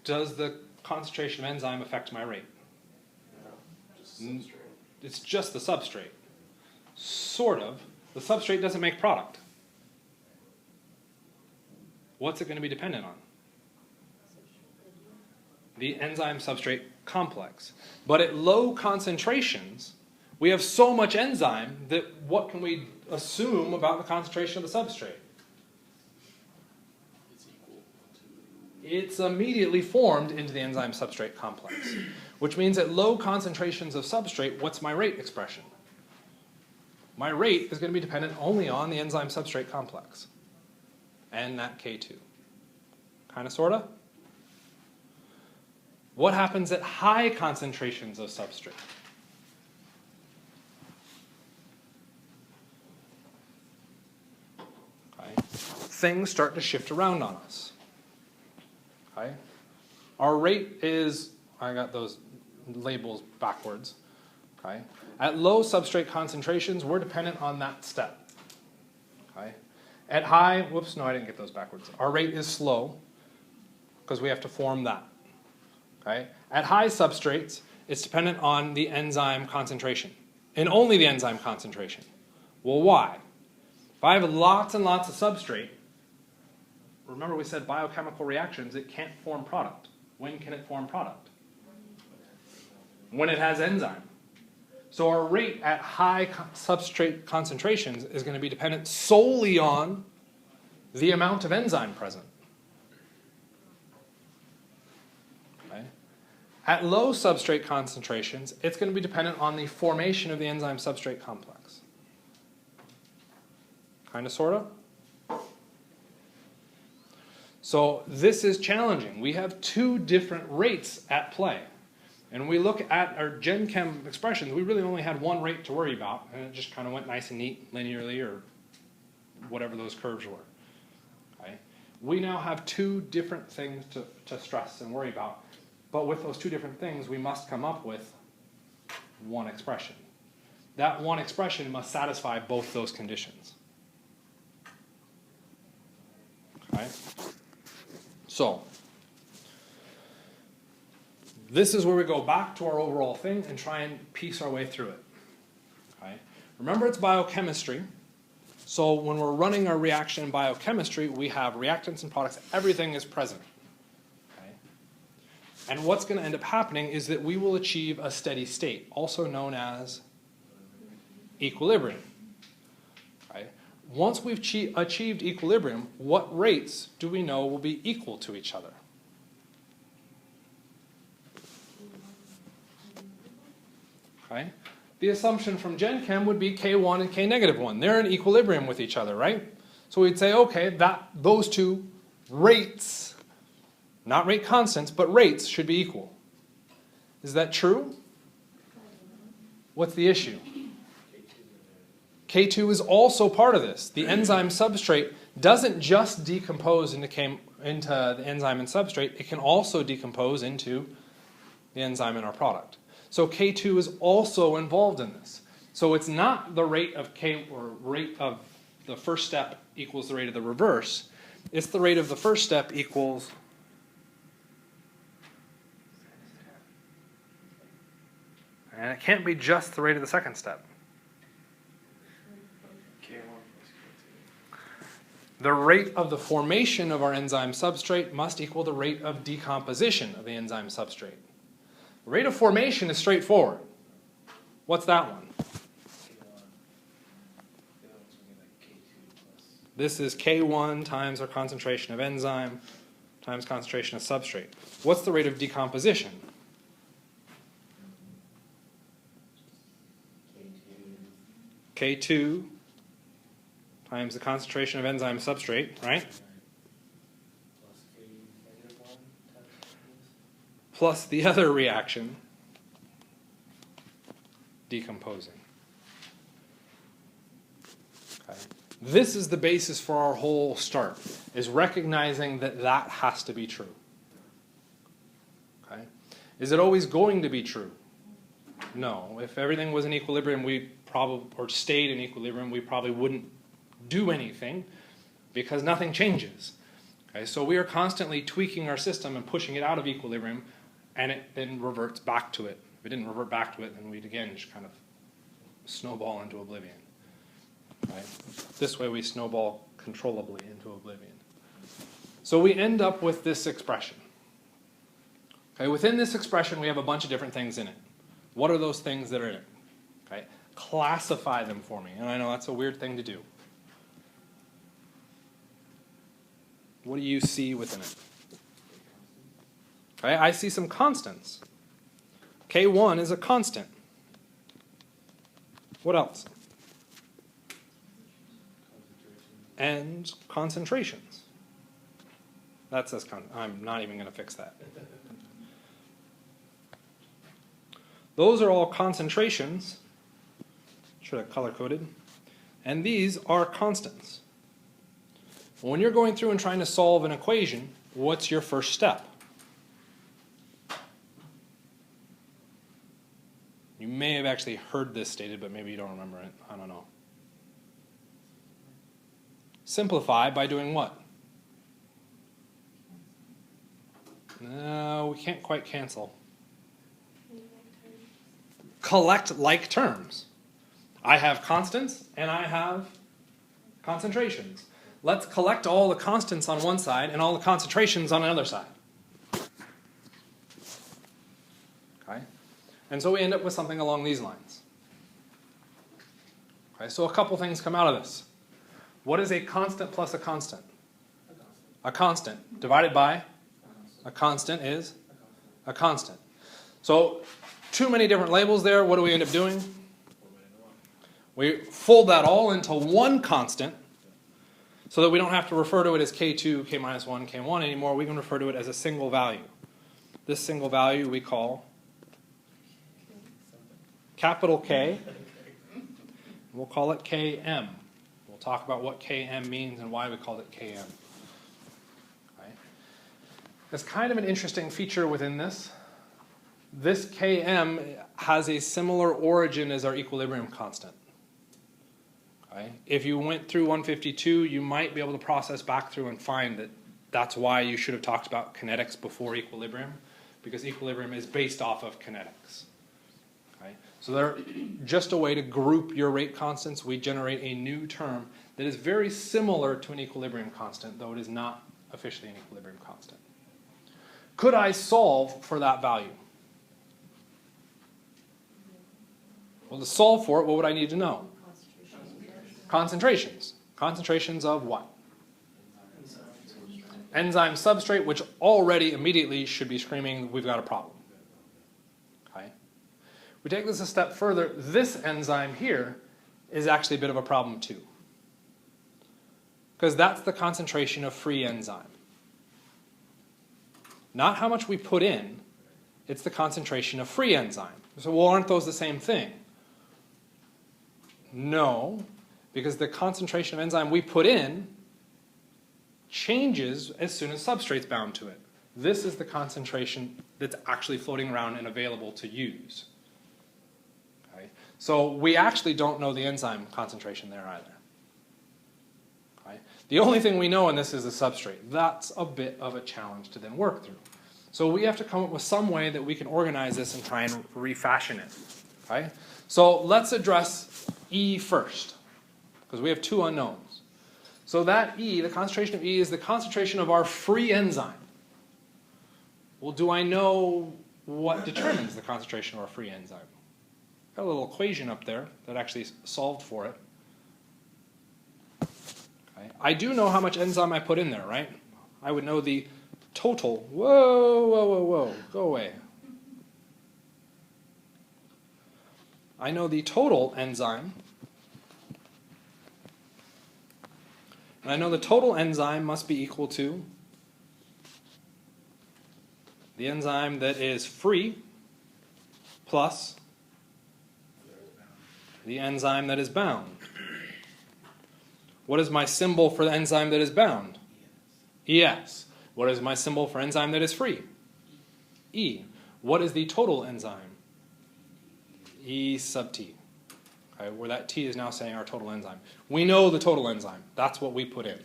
Speaker 1: does the concentration of enzyme affect my rate?
Speaker 3: Just substrate.
Speaker 1: It's just the substrate. Sort of. The substrate doesn't make product. What's it going to be dependent on? The enzyme substrate complex. But at low concentrations, we have so much enzyme that what can we assume about the concentration of the substrate?
Speaker 3: It's equal to.
Speaker 1: It's immediately formed into the enzyme substrate complex, which means at low concentrations of substrate, what's my rate expression? My rate is going to be dependent only on the enzyme substrate complex and that K2. Kind of, sort of? What happens at high concentrations of substrate? Okay. Things start to shift around on us. Okay. Our rate is, I got those labels backwards. Okay. At low substrate concentrations, we're dependent on that step. Okay. At high, whoops, no, I didn't get those backwards. Our rate is slow because we have to form that. Okay. At high substrates, it's dependent on the enzyme concentration, and only the enzyme concentration. Well, why? If I have lots and lots of substrate, remember we said biochemical reactions, it can't form product. When can it form product? When it has enzyme. So our rate at high substrate concentrations is going to be dependent solely on the amount of enzyme present. Okay. At low substrate concentrations, it's going to be dependent on the formation of the enzyme substrate complex. Kind of, sort of? So this is challenging. We have 2 different rates at play. And we look at our Gen Chem expressions, we really only had 1 rate to worry about, and it just kind of went nice and neat, linearly, or whatever those curves were. Okay? We now have 2 different things to stress and worry about, but with those 2 different things, we must come up with 1 expression. That 1 expression must satisfy both those conditions. Okay? So, this is where we go back to our overall thing and try and piece our way through it. Okay? Remember, it's biochemistry. So when we're running our reaction in biochemistry, we have reactants and products. Everything is present. Okay? And what's going to end up happening is that we will achieve a steady state, also known as equilibrium. Okay? Once we've achieved equilibrium, what rates do we know will be equal to each other? Okay. The assumption from Gen Chem would be K1 and K-1. They're in equilibrium with each other, right? So we'd say, okay, those 2 rates, not rate constants, but rates should be equal. Is that true? What's the issue? K2 is also part of this. The enzyme substrate doesn't just decompose into the enzyme and substrate, it can also decompose into the enzyme in our product. So K2 is also involved in this. So it's not the rate of rate of the first step equals the rate of the reverse. It's the rate of the first step equals and it can't be just the rate of the second step.
Speaker 3: K1 plus K2.
Speaker 1: The rate of the formation of our enzyme substrate must equal the rate of decomposition of the enzyme substrate. The rate of formation is straightforward. What's that one? This is K1 times our concentration of enzyme times concentration of substrate. What's the rate of decomposition? K2 times the concentration of enzyme substrate, right? Plus the other reaction, decomposing. Okay. This is the basis for our whole start, is recognizing that that has to be true. Is it always going to be true? No. If everything was in equilibrium, or stayed in equilibrium, we probably wouldn't do anything because nothing changes. Okay, so we are constantly tweaking our system and pushing it out of equilibrium, and it then reverts back to it. If it didn't revert back to it, then we'd again just kind of snowball into oblivion. Right? This way we snowball controllably into oblivion. So we end up with this expression. Okay, within this expression, we have a bunch of different things in it. What are those things that are in it? Okay, classify them for me. And I know that's a weird thing to do. What do you see within it? Okay, I see some constants. K1 is a constant. What else? And concentrations. That says I'm not even going to fix that. Those are all concentrations. Should have color-coded. And these are constants. When you're going through and trying to solve an equation, what's your first step? You may have actually heard this stated, but maybe you don't remember it. I don't know. Simplify by doing what? No, we can't quite cancel. Collect like terms. I have constants and I have concentrations. Let's collect all the constants on one side and all the concentrations on another side. Okay? And so we end up with something along these lines. Okay, so a couple things come out of this. What is a constant plus a constant? A constant divided by a constant is a constant. So too many different labels there. What do we end up doing? We fold that all into one constant so that we don't have to refer to it as K2, K minus 1, K1 anymore. We can refer to it as a single value. This single value we call capital K. We'll call it Km. We'll talk about what Km means and why we call it Km. Right? There's kind of an interesting feature within this. This Km has a similar origin as our equilibrium constant. Okay? If you went through 152, you might be able to process back through and find that that's why you should have talked about kinetics before equilibrium, because equilibrium is based off of kinetics. Okay? So they're just a way to group your rate constants. We generate a new term that is very similar to an equilibrium constant, though it is not officially an equilibrium constant. Could I solve for that value? Well, to solve for it, what would I need to know? Concentrations. Concentrations of what? Enzyme substrate, which already immediately should be screaming, we've got a problem. Okay? We take this a step further. This enzyme here is actually a bit of a problem too. Because that's the concentration of free enzyme. Not how much we put in, it's the concentration of free enzyme. So, well, aren't those the same thing? No, because the concentration of enzyme we put in changes as soon as substrate's bound to it. This is the concentration that's actually floating around and available to use. Okay? So we actually don't know the enzyme concentration there either. Okay? The only thing we know in this is the substrate. That's a bit of a challenge to then work through. So we have to come up with some way that we can organize this and try and refashion it. Okay? So let's address E first, because we have two unknowns. So that E, the concentration of E, is the concentration of our free enzyme. Well, do I know what determines the concentration of our free enzyme? Got a little equation up there that actually solved for it. Okay. I do know how much enzyme I put in there, right? I would know the total. Whoa, whoa, whoa, whoa. Go away. I know the total enzyme. And I know the total enzyme must be equal to the enzyme that is free plus the enzyme that is bound. What is my symbol for the enzyme that is bound? ES. What is my symbol for enzyme that is free? E. What is the total enzyme? E sub T. Okay, where that T is now saying our total enzyme. We know the total enzyme. That's what we put in.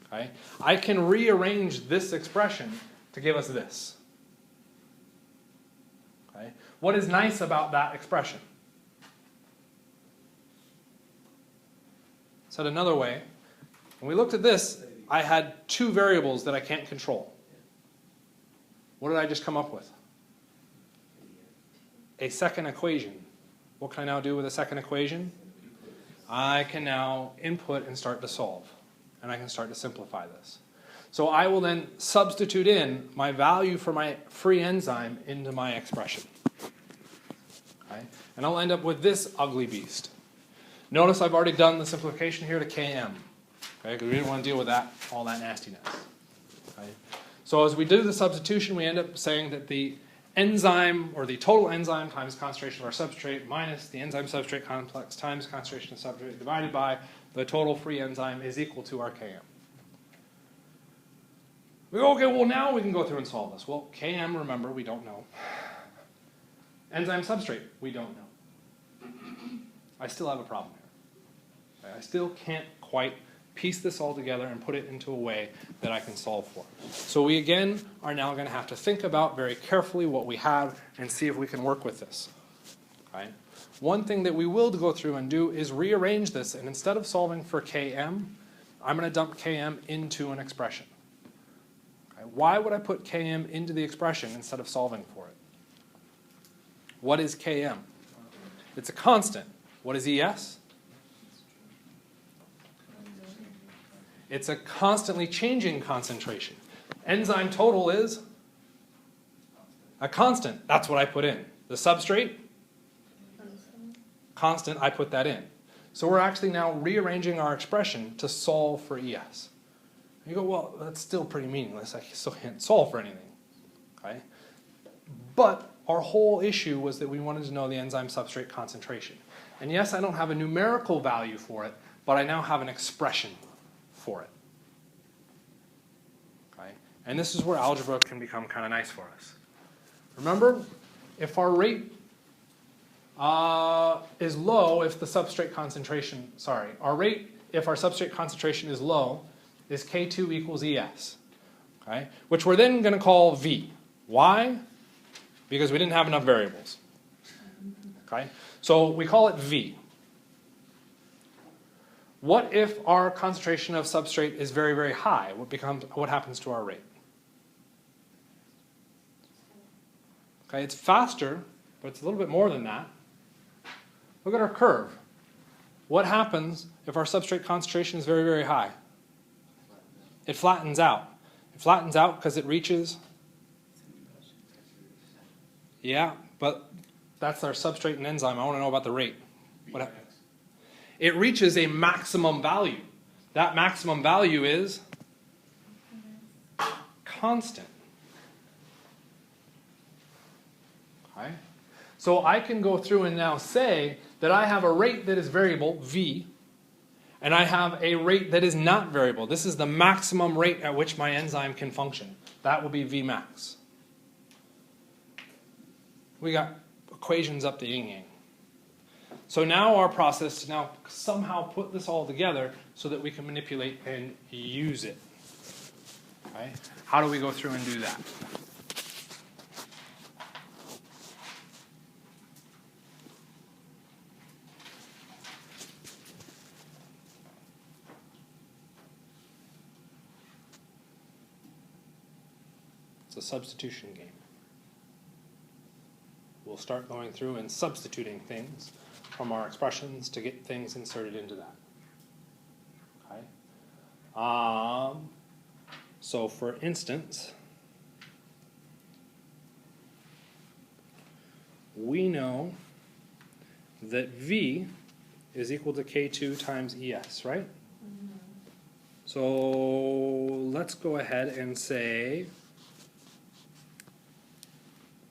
Speaker 1: Okay? I can rearrange this expression to give us this. Okay? What is nice about that expression? Said another way, when we looked at this, I had two variables that I can't control. What did I just come up with? A second equation. What can I now do with a second equation? I can now input and start to solve. And I can start to simplify this. So I will then substitute in my value for my free enzyme into my expression. Okay? And I'll end up with this ugly beast. Notice I've already done the simplification here to Km. Okay? Because we didn't want to deal with that, all that nastiness. Okay? So as we do the substitution, we end up saying that the enzyme, or the total enzyme times concentration of our substrate minus the enzyme substrate complex times concentration of substrate divided by the total free enzyme is equal to our Km. We go, okay, well now we can go through and solve this. Well, Km, remember, we don't know. Enzyme substrate, we don't know. I still have a problem here. I still can't quite piece this all together and put it into a way that I can solve for. So we again are now going to have to think about very carefully what we have and see if we can work with this. Okay? One thing that we will go through and do is rearrange this, and instead of solving for Km, I'm going to dump Km into an expression. Okay? Why would I put Km into the expression instead of solving for it? What is Km? It's a constant. What is ES? It's a constantly changing concentration. Enzyme total is a constant. That's what I put in. The substrate? Constant, I put that in. So we're actually now rearranging our expression to solve for ES. You go, well, that's still pretty meaningless. I still can't solve for anything. Okay? But our whole issue was that we wanted to know the enzyme substrate concentration. And yes, I don't have a numerical value for it, but I now have an expression for it. Okay? And this is where algebra can become kind of nice for us. Remember, if our rate is low, if the substrate concentration, our rate, if our substrate concentration is low, is K2 equals ES. Okay? Which we're then going to call V. Why? Because we didn't have enough variables. Okay? So we call it V. What if our concentration of substrate is very, very high? What happens to our rate? Okay, it's faster, but it's a little bit more than that. Look at our curve. What happens if our substrate concentration is very, very high? It flattens out. It flattens out because it reaches. Yeah, but that's our substrate and enzyme. I want to know about the rate. What it reaches a maximum value. That maximum value is constant. Okay? So I can go through and now say that I have a rate that is variable, V, and I have a rate that is not variable. This is the maximum rate at which my enzyme can function. That will be V max. We got equations up to yin-yang. So now our process to now somehow put this all together so that we can manipulate and use it. Okay? How do we go through and do that? It's a substitution game. We'll start going through and substituting things from our expressions to get things inserted into that. Okay. So for instance, we know that V is equal to K2 times ES, right? Mm-hmm. So let's go ahead and say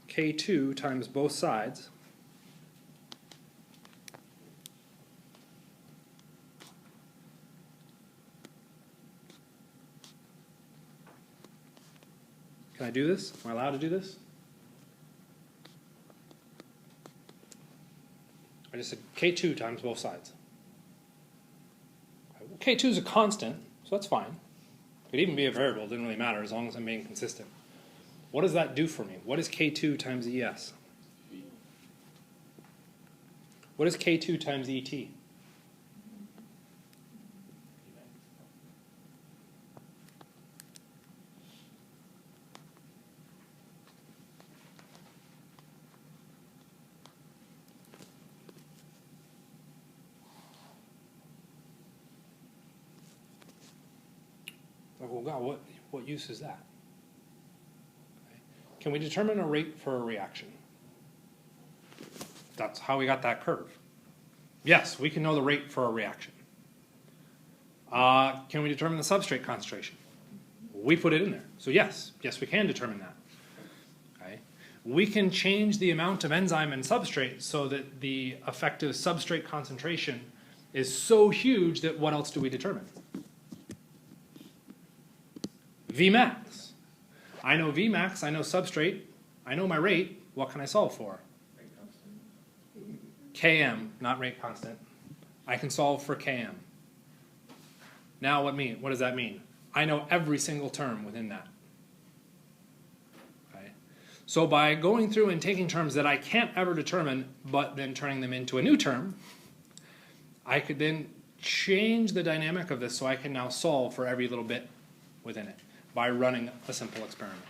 Speaker 1: K2 times both sides Can I do this? Am I allowed to do this? I just said K2 times both sides. Okay, well, K2 is a constant, so that's fine. It could even be a variable, it didn't really matter as long as I'm being consistent. What does that do for me? What is K2 times ES? What is K2 times ET? Like, well, God, what use is that? Okay. Can we determine a rate for a reaction? That's how we got that curve. Yes, we can know the rate for a reaction. Can we determine the substrate concentration? We put it in there. So yes, we can determine that. Okay. We can change the amount of enzyme and substrate so that the effective substrate concentration is so huge that what else do we determine? Vmax. I know Vmax, I know substrate, I know my rate. What can I solve for?
Speaker 3: Rate constant.
Speaker 1: Km, not rate constant. I can solve for Km. Now what does that mean? I know every single term within that. Okay. So by going through and taking terms that I can't ever determine, but then turning them into a new term, I could then change the dynamic of this so I can now solve for every little bit within it by running a simple experiment.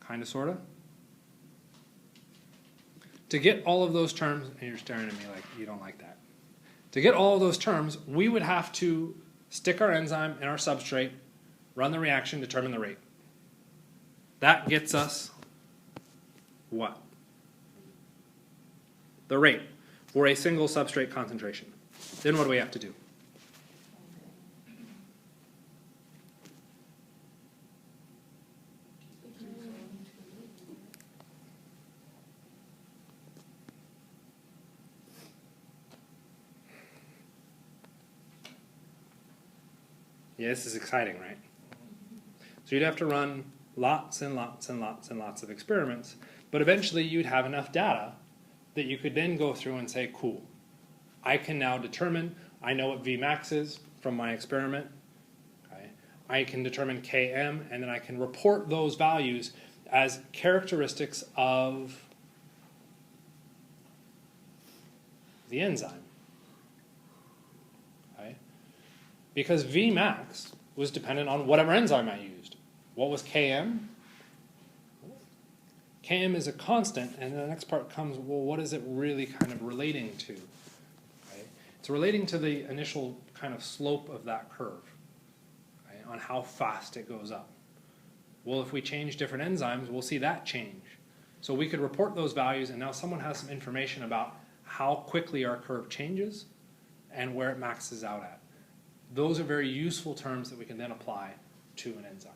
Speaker 1: Kind of, sort of. To get all of those terms, and you're staring at me like you don't like that. To get all of those terms, we would have to stick our enzyme in our substrate, run the reaction, determine the rate. That gets us what? The rate for a single substrate concentration. Then what do we have to do? Yeah, this is exciting, right? So you'd have to run lots and lots and lots and lots of experiments, but eventually you'd have enough data that you could then go through and say, cool, I can now determine, I know what Vmax is from my experiment, okay? I can determine Km, and then I can report those values as characteristics of the enzyme. Because Vmax was dependent on whatever enzyme I used. What was Km? Km is a constant, and the next part comes, well, what is it really kind of relating to? Okay? It's relating to the initial kind of slope of that curve, okay, on how fast it goes up. Well, if we change different enzymes, we'll see that change. So we could report those values, and now someone has some information about how quickly our curve changes and where it maxes out at. Those are very useful terms that we can then apply to an enzyme.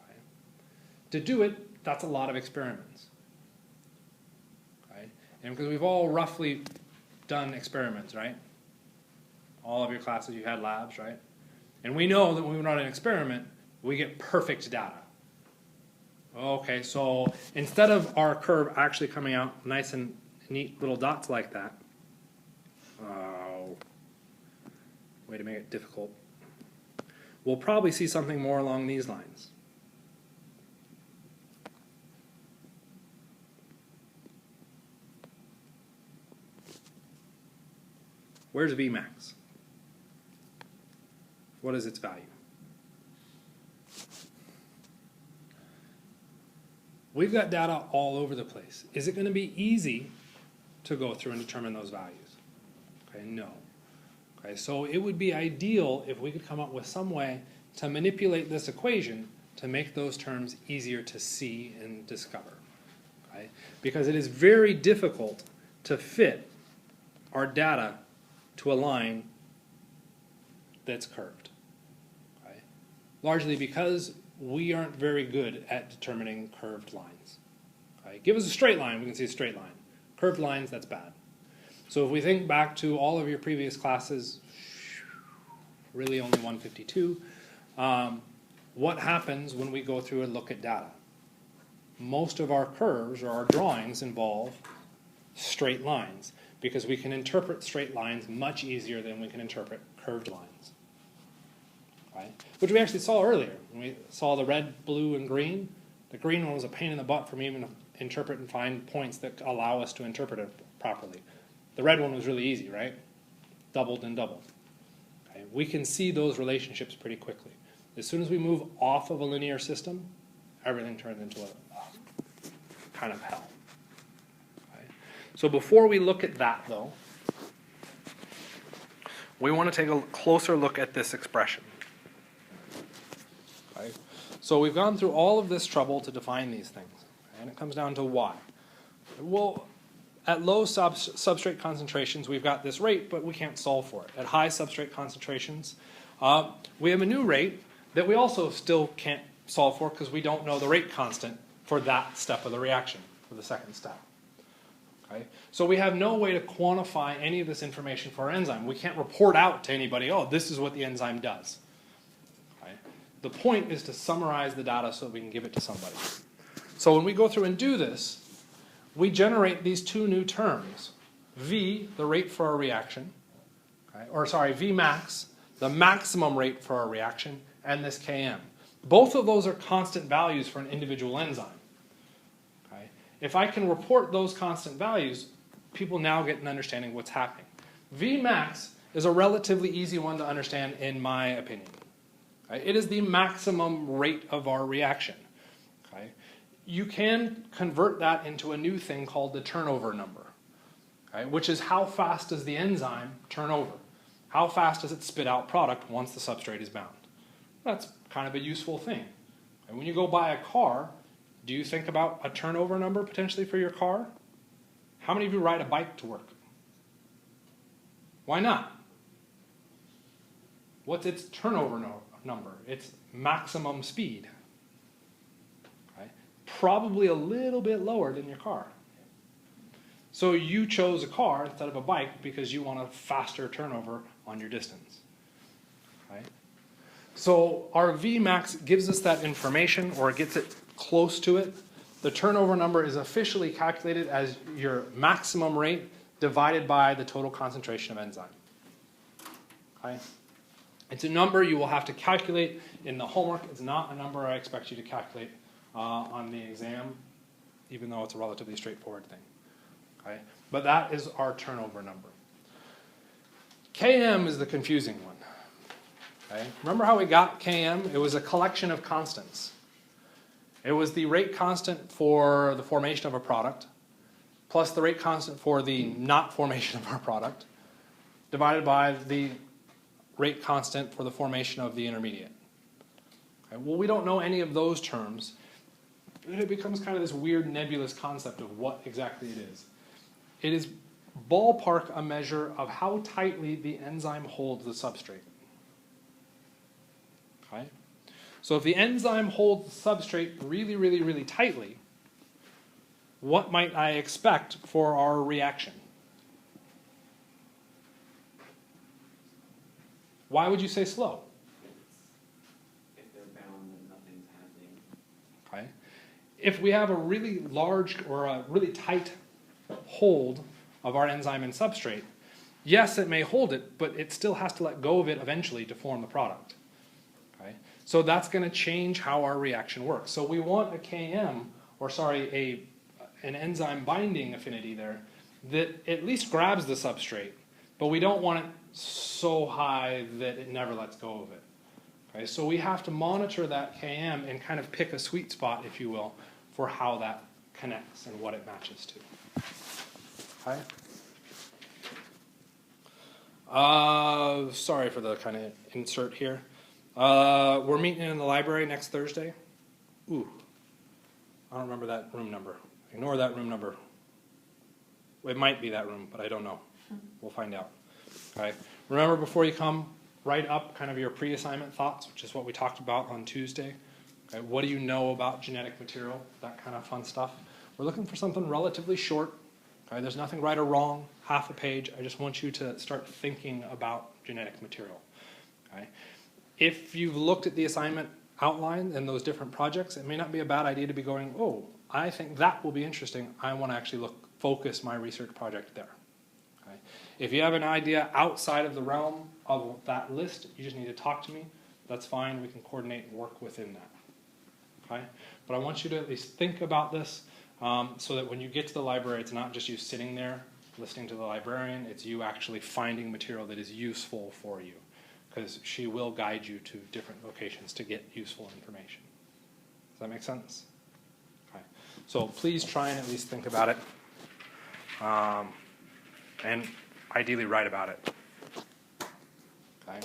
Speaker 1: Okay. To do it, that's a lot of experiments. Okay. And because we've all roughly done experiments, right? All of your classes, you had labs, right? And we know that when we run an experiment, we get perfect data. Okay, so instead of our curve actually coming out nice and neat little dots like that, way to make it difficult, we'll probably see something more along these lines. Where's Vmax? What is its value? We've got data all over the place. Is it going to be easy to go through and determine those values? Okay, no. Okay, so it would be ideal if we could come up with some way to manipulate this equation to make those terms easier to see and discover. Okay? Because it is very difficult to fit our data to a line that's curved. Okay? Largely because we aren't very good at determining curved lines. Okay? Give us a straight line, we can see a straight line. Curved lines, that's bad. So if we think back to all of your previous classes, really only 152, what happens when we go through and look at data? most of our curves or our drawings involve straight lines, because we can interpret straight lines much easier than we can interpret curved lines. Right? Which we actually saw earlier. When we saw the red, blue, and green, the green one was a pain in the butt for me even to interpret and find points that allow us to interpret it properly. The red one was really easy, right? Doubled and doubled. Okay? We can see those relationships pretty quickly. As soon as we move off of a linear system, everything turns into a kind of hell. Okay? So before we look at that, though, we want to take a closer look at this expression. Okay? So we've gone through all of this trouble to define these things, and it comes down to why. Well, at low substrate concentrations, we've got this rate, but we can't solve for it. At high substrate concentrations, we have a new rate that we also still can't solve for because we don't know the rate constant for that step of the reaction, for the second step. Okay? So we have no way to quantify any of this information for our enzyme. We can't report out to anybody, oh, this is what the enzyme does. Okay? The point is to summarize the data so that we can give it to somebody. So when we go through and do this, we generate these two new terms. V, the rate for our reaction, okay, or sorry, V max, the maximum rate for our reaction, and this Km. Both of those are constant values for an individual enzyme. Okay? If I can report those constant values, people now get an understanding of what's happening. V max is a relatively easy one to understand in my opinion. Okay? It is the maximum rate of our reaction. Okay? You can convert that into a new thing called the turnover number, okay, which is how fast does the enzyme turn over? How fast does it spit out product once the substrate is bound? That's kind of a useful thing. And when you go buy a car, do you think about a turnover number potentially for your car? How many of you ride a bike to work? Why not? What's its turnover number? It's maximum speed. Probably a little bit lower than your car. So you chose a car instead of a bike because you want a faster turnover on your distance. Okay? So our Vmax gives us that information, or it gets it close to it. The turnover number is officially calculated as your maximum rate divided by the total concentration of enzyme. Okay? It's a number you will have to calculate in the homework. It's not a number I expect you to calculate on the exam, even though it's a relatively straightforward thing. Okay? But that is our turnover number. Km is the confusing one. Okay? Remember how we got Km? It was a collection of constants. It was the rate constant for the formation of a product, plus the rate constant for the not formation of our product, divided by the rate constant for the formation of the intermediate. Okay? Well, we don't know any of those terms. It becomes kind of this weird nebulous concept of what exactly it is. It is ballpark a measure of how tightly the enzyme holds the substrate. Okay? So if the enzyme holds the substrate really, really, really tightly, what might I expect for our reaction? Why would you say slow?
Speaker 4: If they're bound, then nothing's happening.
Speaker 1: Okay? If we have a really large or a really tight hold of our enzyme and substrate, yes, it may hold it, but it still has to let go of it eventually to form the product. Okay? So that's going to change how our reaction works. So we want a Km, or sorry, an enzyme binding affinity there that at least grabs the substrate, but we don't want it so high that it never lets go of it. Okay? So we have to monitor that Km and kind of pick a sweet spot, if you will, for how that connects and what it matches to. Okay? Sorry for the kind of insert here. We're meeting in the library next Thursday. Ooh, I don't remember that room number. Ignore that room number. It might be that room, but I don't know. We'll find out. Okay. Remember, before you come, write up kind of your pre-assignment thoughts, which is what we talked about on Tuesday. Okay. What do you know about genetic material? That kind of fun stuff. We're looking for something relatively short. Okay. There's nothing right or wrong. Half a page. I just want you to start thinking about genetic material. Okay. If you've looked at the assignment outline and those different projects, it may not be a bad idea to be going, oh, I think that will be interesting. I want to actually focus my research project there. Okay? If you have an idea outside of the realm of that list, you just need to talk to me. That's fine. We can coordinate and work within that. Okay? But I want you to at least think about this so that when you get to the library, it's not just you sitting there listening to the librarian. It's you actually finding material that is useful for you, because she will guide you to different locations to get useful information. Does that make sense? Okay. So please try and at least think about it, and ideally write about it. Okay.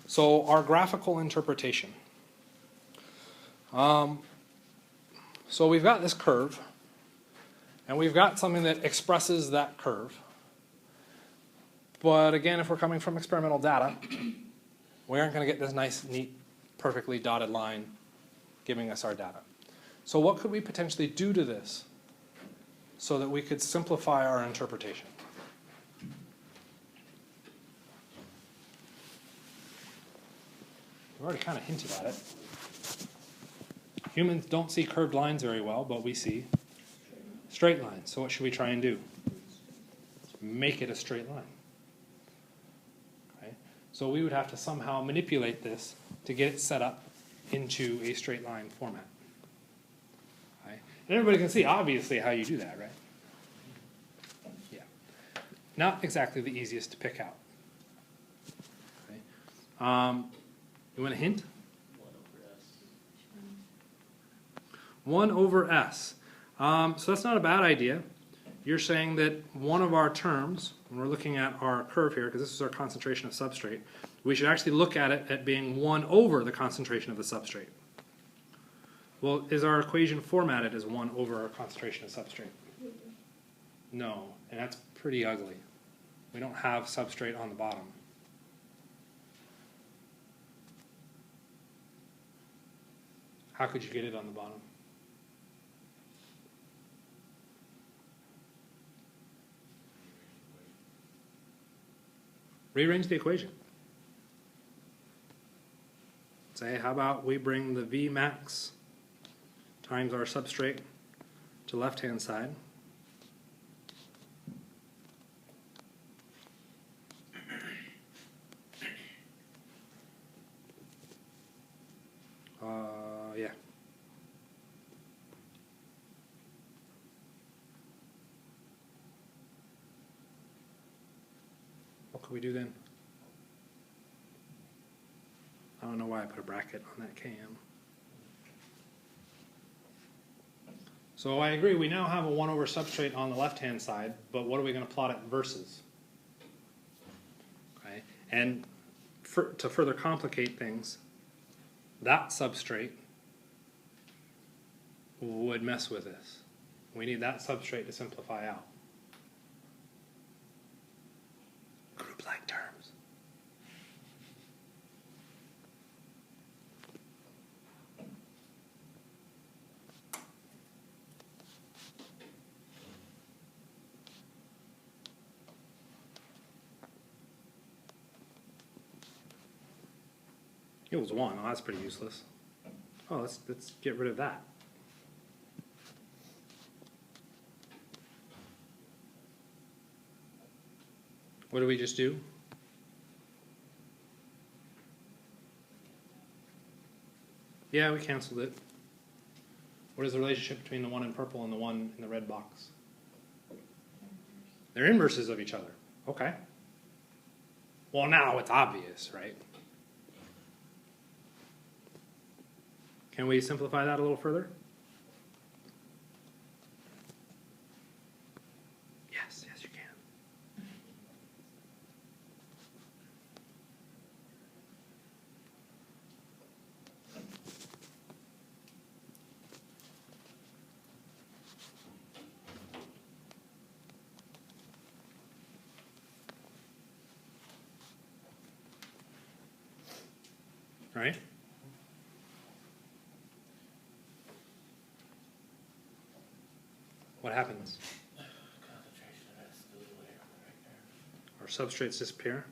Speaker 1: So our graphical interpretation. So we've got this curve, and we've got something that expresses that curve. But again, if we're coming from experimental data, we aren't going to get this nice, neat, perfectly dotted line giving us our data. So what could we potentially do to this so that we could simplify our interpretation? We've already kind of hinted at it. Humans don't see curved lines very well, but we see straight lines. So what should we try and do? Make it a straight line. Okay? So we would have to somehow manipulate this to get it set up into a straight line format. Okay? And everybody can see, obviously, how you do that, right? Yeah. Not exactly the easiest to pick out. Okay? You want a hint? 1 over S. So that's not a bad idea. You're saying that one of our terms, when we're looking at our curve here, because this is our concentration of substrate, we should actually look at it at being 1 over the concentration of the substrate. Well, is our equation formatted as 1 over our concentration of substrate? No, and that's pretty ugly. We don't have substrate on the bottom. How could you get it on the bottom? Rearrange the equation. Say, how about we bring the V max times our substrate to left-hand side. Yeah. What could we do then? I don't know why I put a bracket on that KM. So I agree, we now have a 1 over substrate on the left-hand side, but what are we going to plot it versus? Okay, and to further complicate things, that substrate would mess with this. We need that substrate to simplify out. Group-like terms. It was 1. Oh, that's pretty useless. Oh, let's get rid of that. What do we just do? Yeah, we canceled it. What is the relationship between the one in purple and the one in the red box? They're inverses of each other. Okay. Well, now it's obvious, right? Can we simplify that a little further? Yes, yes you can. Right? What happens? Our substrates disappear.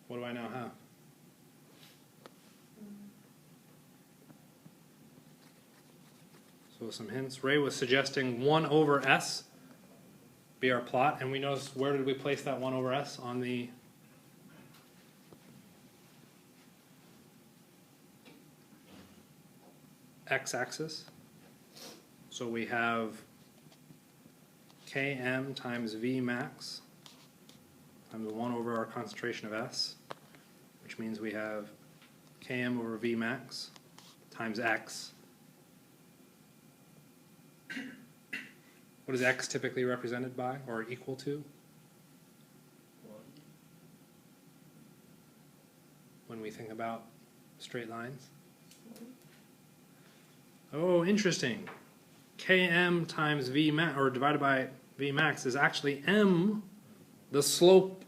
Speaker 1: What do I now have? some hints. Ray was suggesting 1 over S be our plot, and we noticed, where did we place that 1 over S? On the x-axis. So we have Km times V max times 1 over our concentration of S, which means we have Km over V max times X. What is X typically represented by or equal to? When we think about straight lines? Oh, interesting. Km times V max, or divided by V max, is actually M, the slope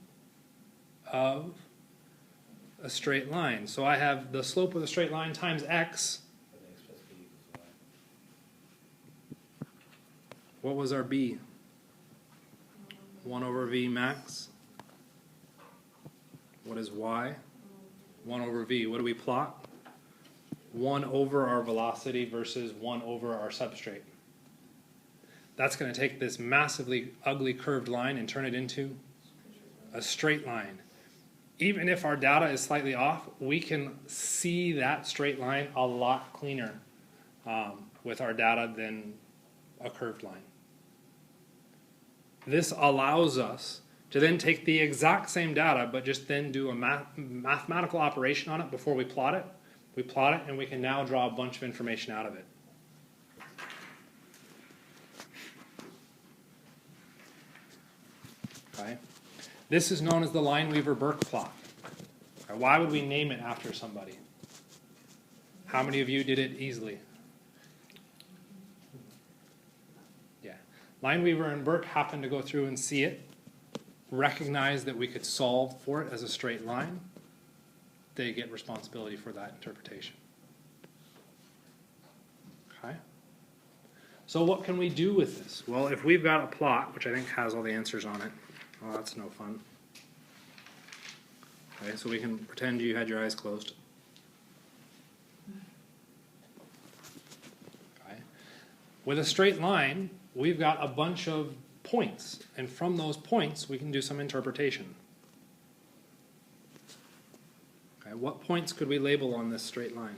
Speaker 1: of a straight line. So I have the slope of the straight line times X. What was our B? 1 over V max. What is Y? 1 over V. What do we plot? 1 over our velocity versus 1 over our substrate. That's going to take this massively ugly curved line and turn it into a straight line. Even if our data is slightly off, we can see that straight line a lot cleaner with our data than a curved line. This allows us to then take the exact same data, but just then do a mathematical operation on it before we plot it. We plot it, and we can now draw a bunch of information out of it. Okay. This is known as the Lineweaver-Burke plot. Okay. Why would we name it after somebody? How many of you did it easily? Yeah. Lineweaver and Burke happened to go through and see it, recognize that we could solve for it as a straight line. They get responsibility for that interpretation. Okay. So what can we do with this? Well, if we've got a plot, which I think has all the answers on it, well, that's no fun. Okay, so we can pretend you had your eyes closed. Okay. With a straight line, we've got a bunch of points, and from those points, we can do some interpretation. Okay, what points could we label on this straight line?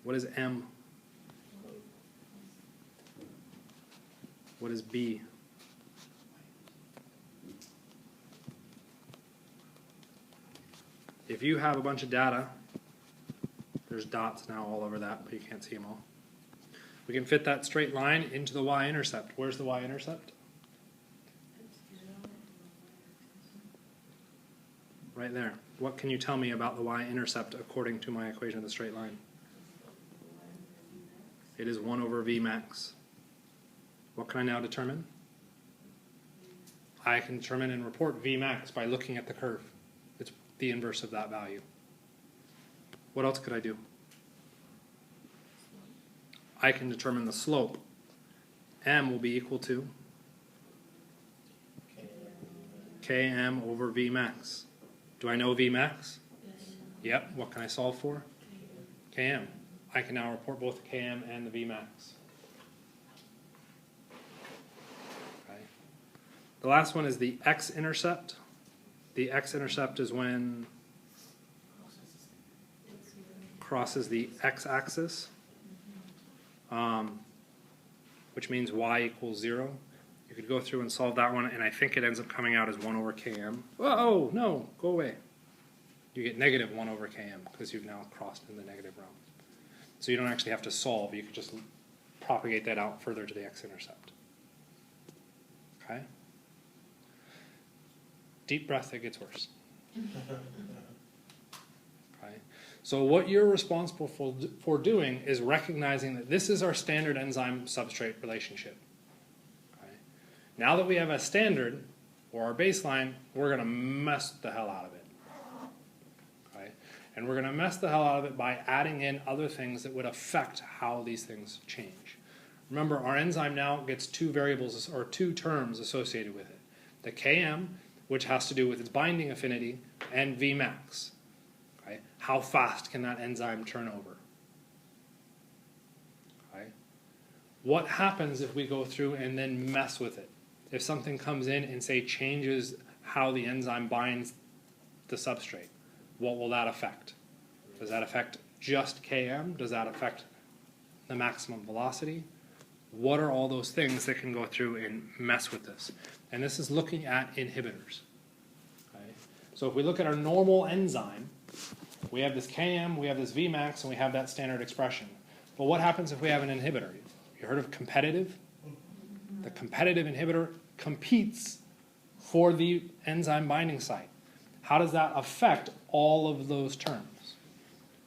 Speaker 1: What is M? What is B? If you have a bunch of data, there's dots now all over that, but you can't see them all. We can fit that straight line into the y-intercept. Where's the y-intercept? Right there. What can you tell me about the y-intercept according to my equation of the straight line? It is 1 over V max. What can I now determine? I can determine and report V max by looking at the curve. It's the inverse of that value. What else could I do? I can determine the slope. M will be equal to Km over V max. Do I know V max?
Speaker 2: Yes.
Speaker 1: Yep. What can I solve for? Km. I can now report both the Km and the V max. Okay. The last one is the x-intercept. The x-intercept is when crosses the x-axis, which means y equals 0. You could go through and solve that one, and I think it ends up coming out as 1 over Km. Oh, no, go away. You get negative 1 over Km because you've now crossed in the negative realm. So you don't actually have to solve. You could just propagate that out further to the x-intercept. Okay? Deep breath, it gets worse. Okay? So what you're responsible for doing is recognizing that this is our standard enzyme-substrate relationship. Okay? Now that we have a standard, or our baseline, we're going to mess the hell out of it. And we're going to mess the hell out of it by adding in other things that would affect how these things change. Remember, our enzyme now gets two variables or two terms associated with it. The Km, which has to do with its binding affinity, and Vmax. Okay? How fast can that enzyme turn over? Okay? What happens if we go through and then mess with it? If something comes in and, say, changes how the enzyme binds the substrate, what will that affect? Does that affect just Km? Does that affect the maximum velocity? What are all those things that can go through and mess with this? And this is looking at inhibitors. Okay? So if we look at our normal enzyme, we have this Km, we have this Vmax, and we have that standard expression. But what happens if we have an inhibitor? You heard of competitive? The competitive inhibitor competes for the enzyme binding site. How does that affect all of those terms?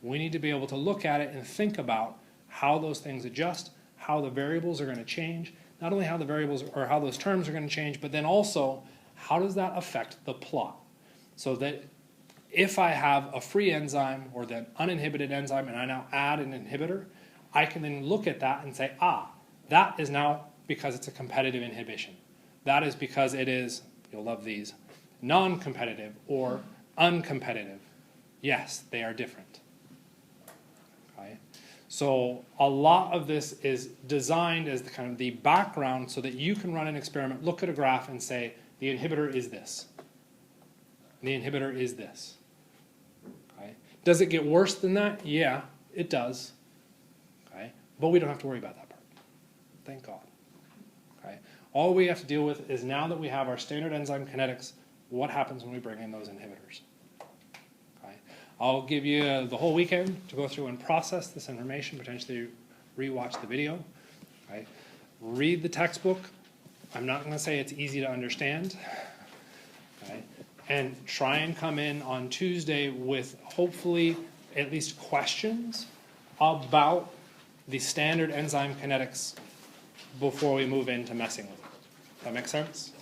Speaker 1: We need to be able to look at it and think about how those things adjust, how the variables are going to change, not only how the variables or how those terms are going to change, but then also how does that affect the plot? So that if I have a free enzyme or the uninhibited enzyme and I now add an inhibitor, I can then look at that and say, that is now because it's a competitive inhibition. That is because it is, you'll love these, non-competitive or uncompetitive. Yes, they are different. Okay? So a lot of this is designed as the background so that you can run an experiment, look at a graph and say, the inhibitor is this. The inhibitor is this. Okay? Does it get worse than that? Yeah, it does. Okay? But we don't have to worry about that part. Thank God. Okay? All we have to deal with is now that we have our standard enzyme kinetics, what happens when we bring in those inhibitors? Okay? I'll give you the whole weekend to go through and process this information, potentially rewatch the video. Okay? Read the textbook. I'm not going to say it's easy to understand. Okay? And try and come in on Tuesday with hopefully at least questions about the standard enzyme kinetics before we move into messing with it. That make sense?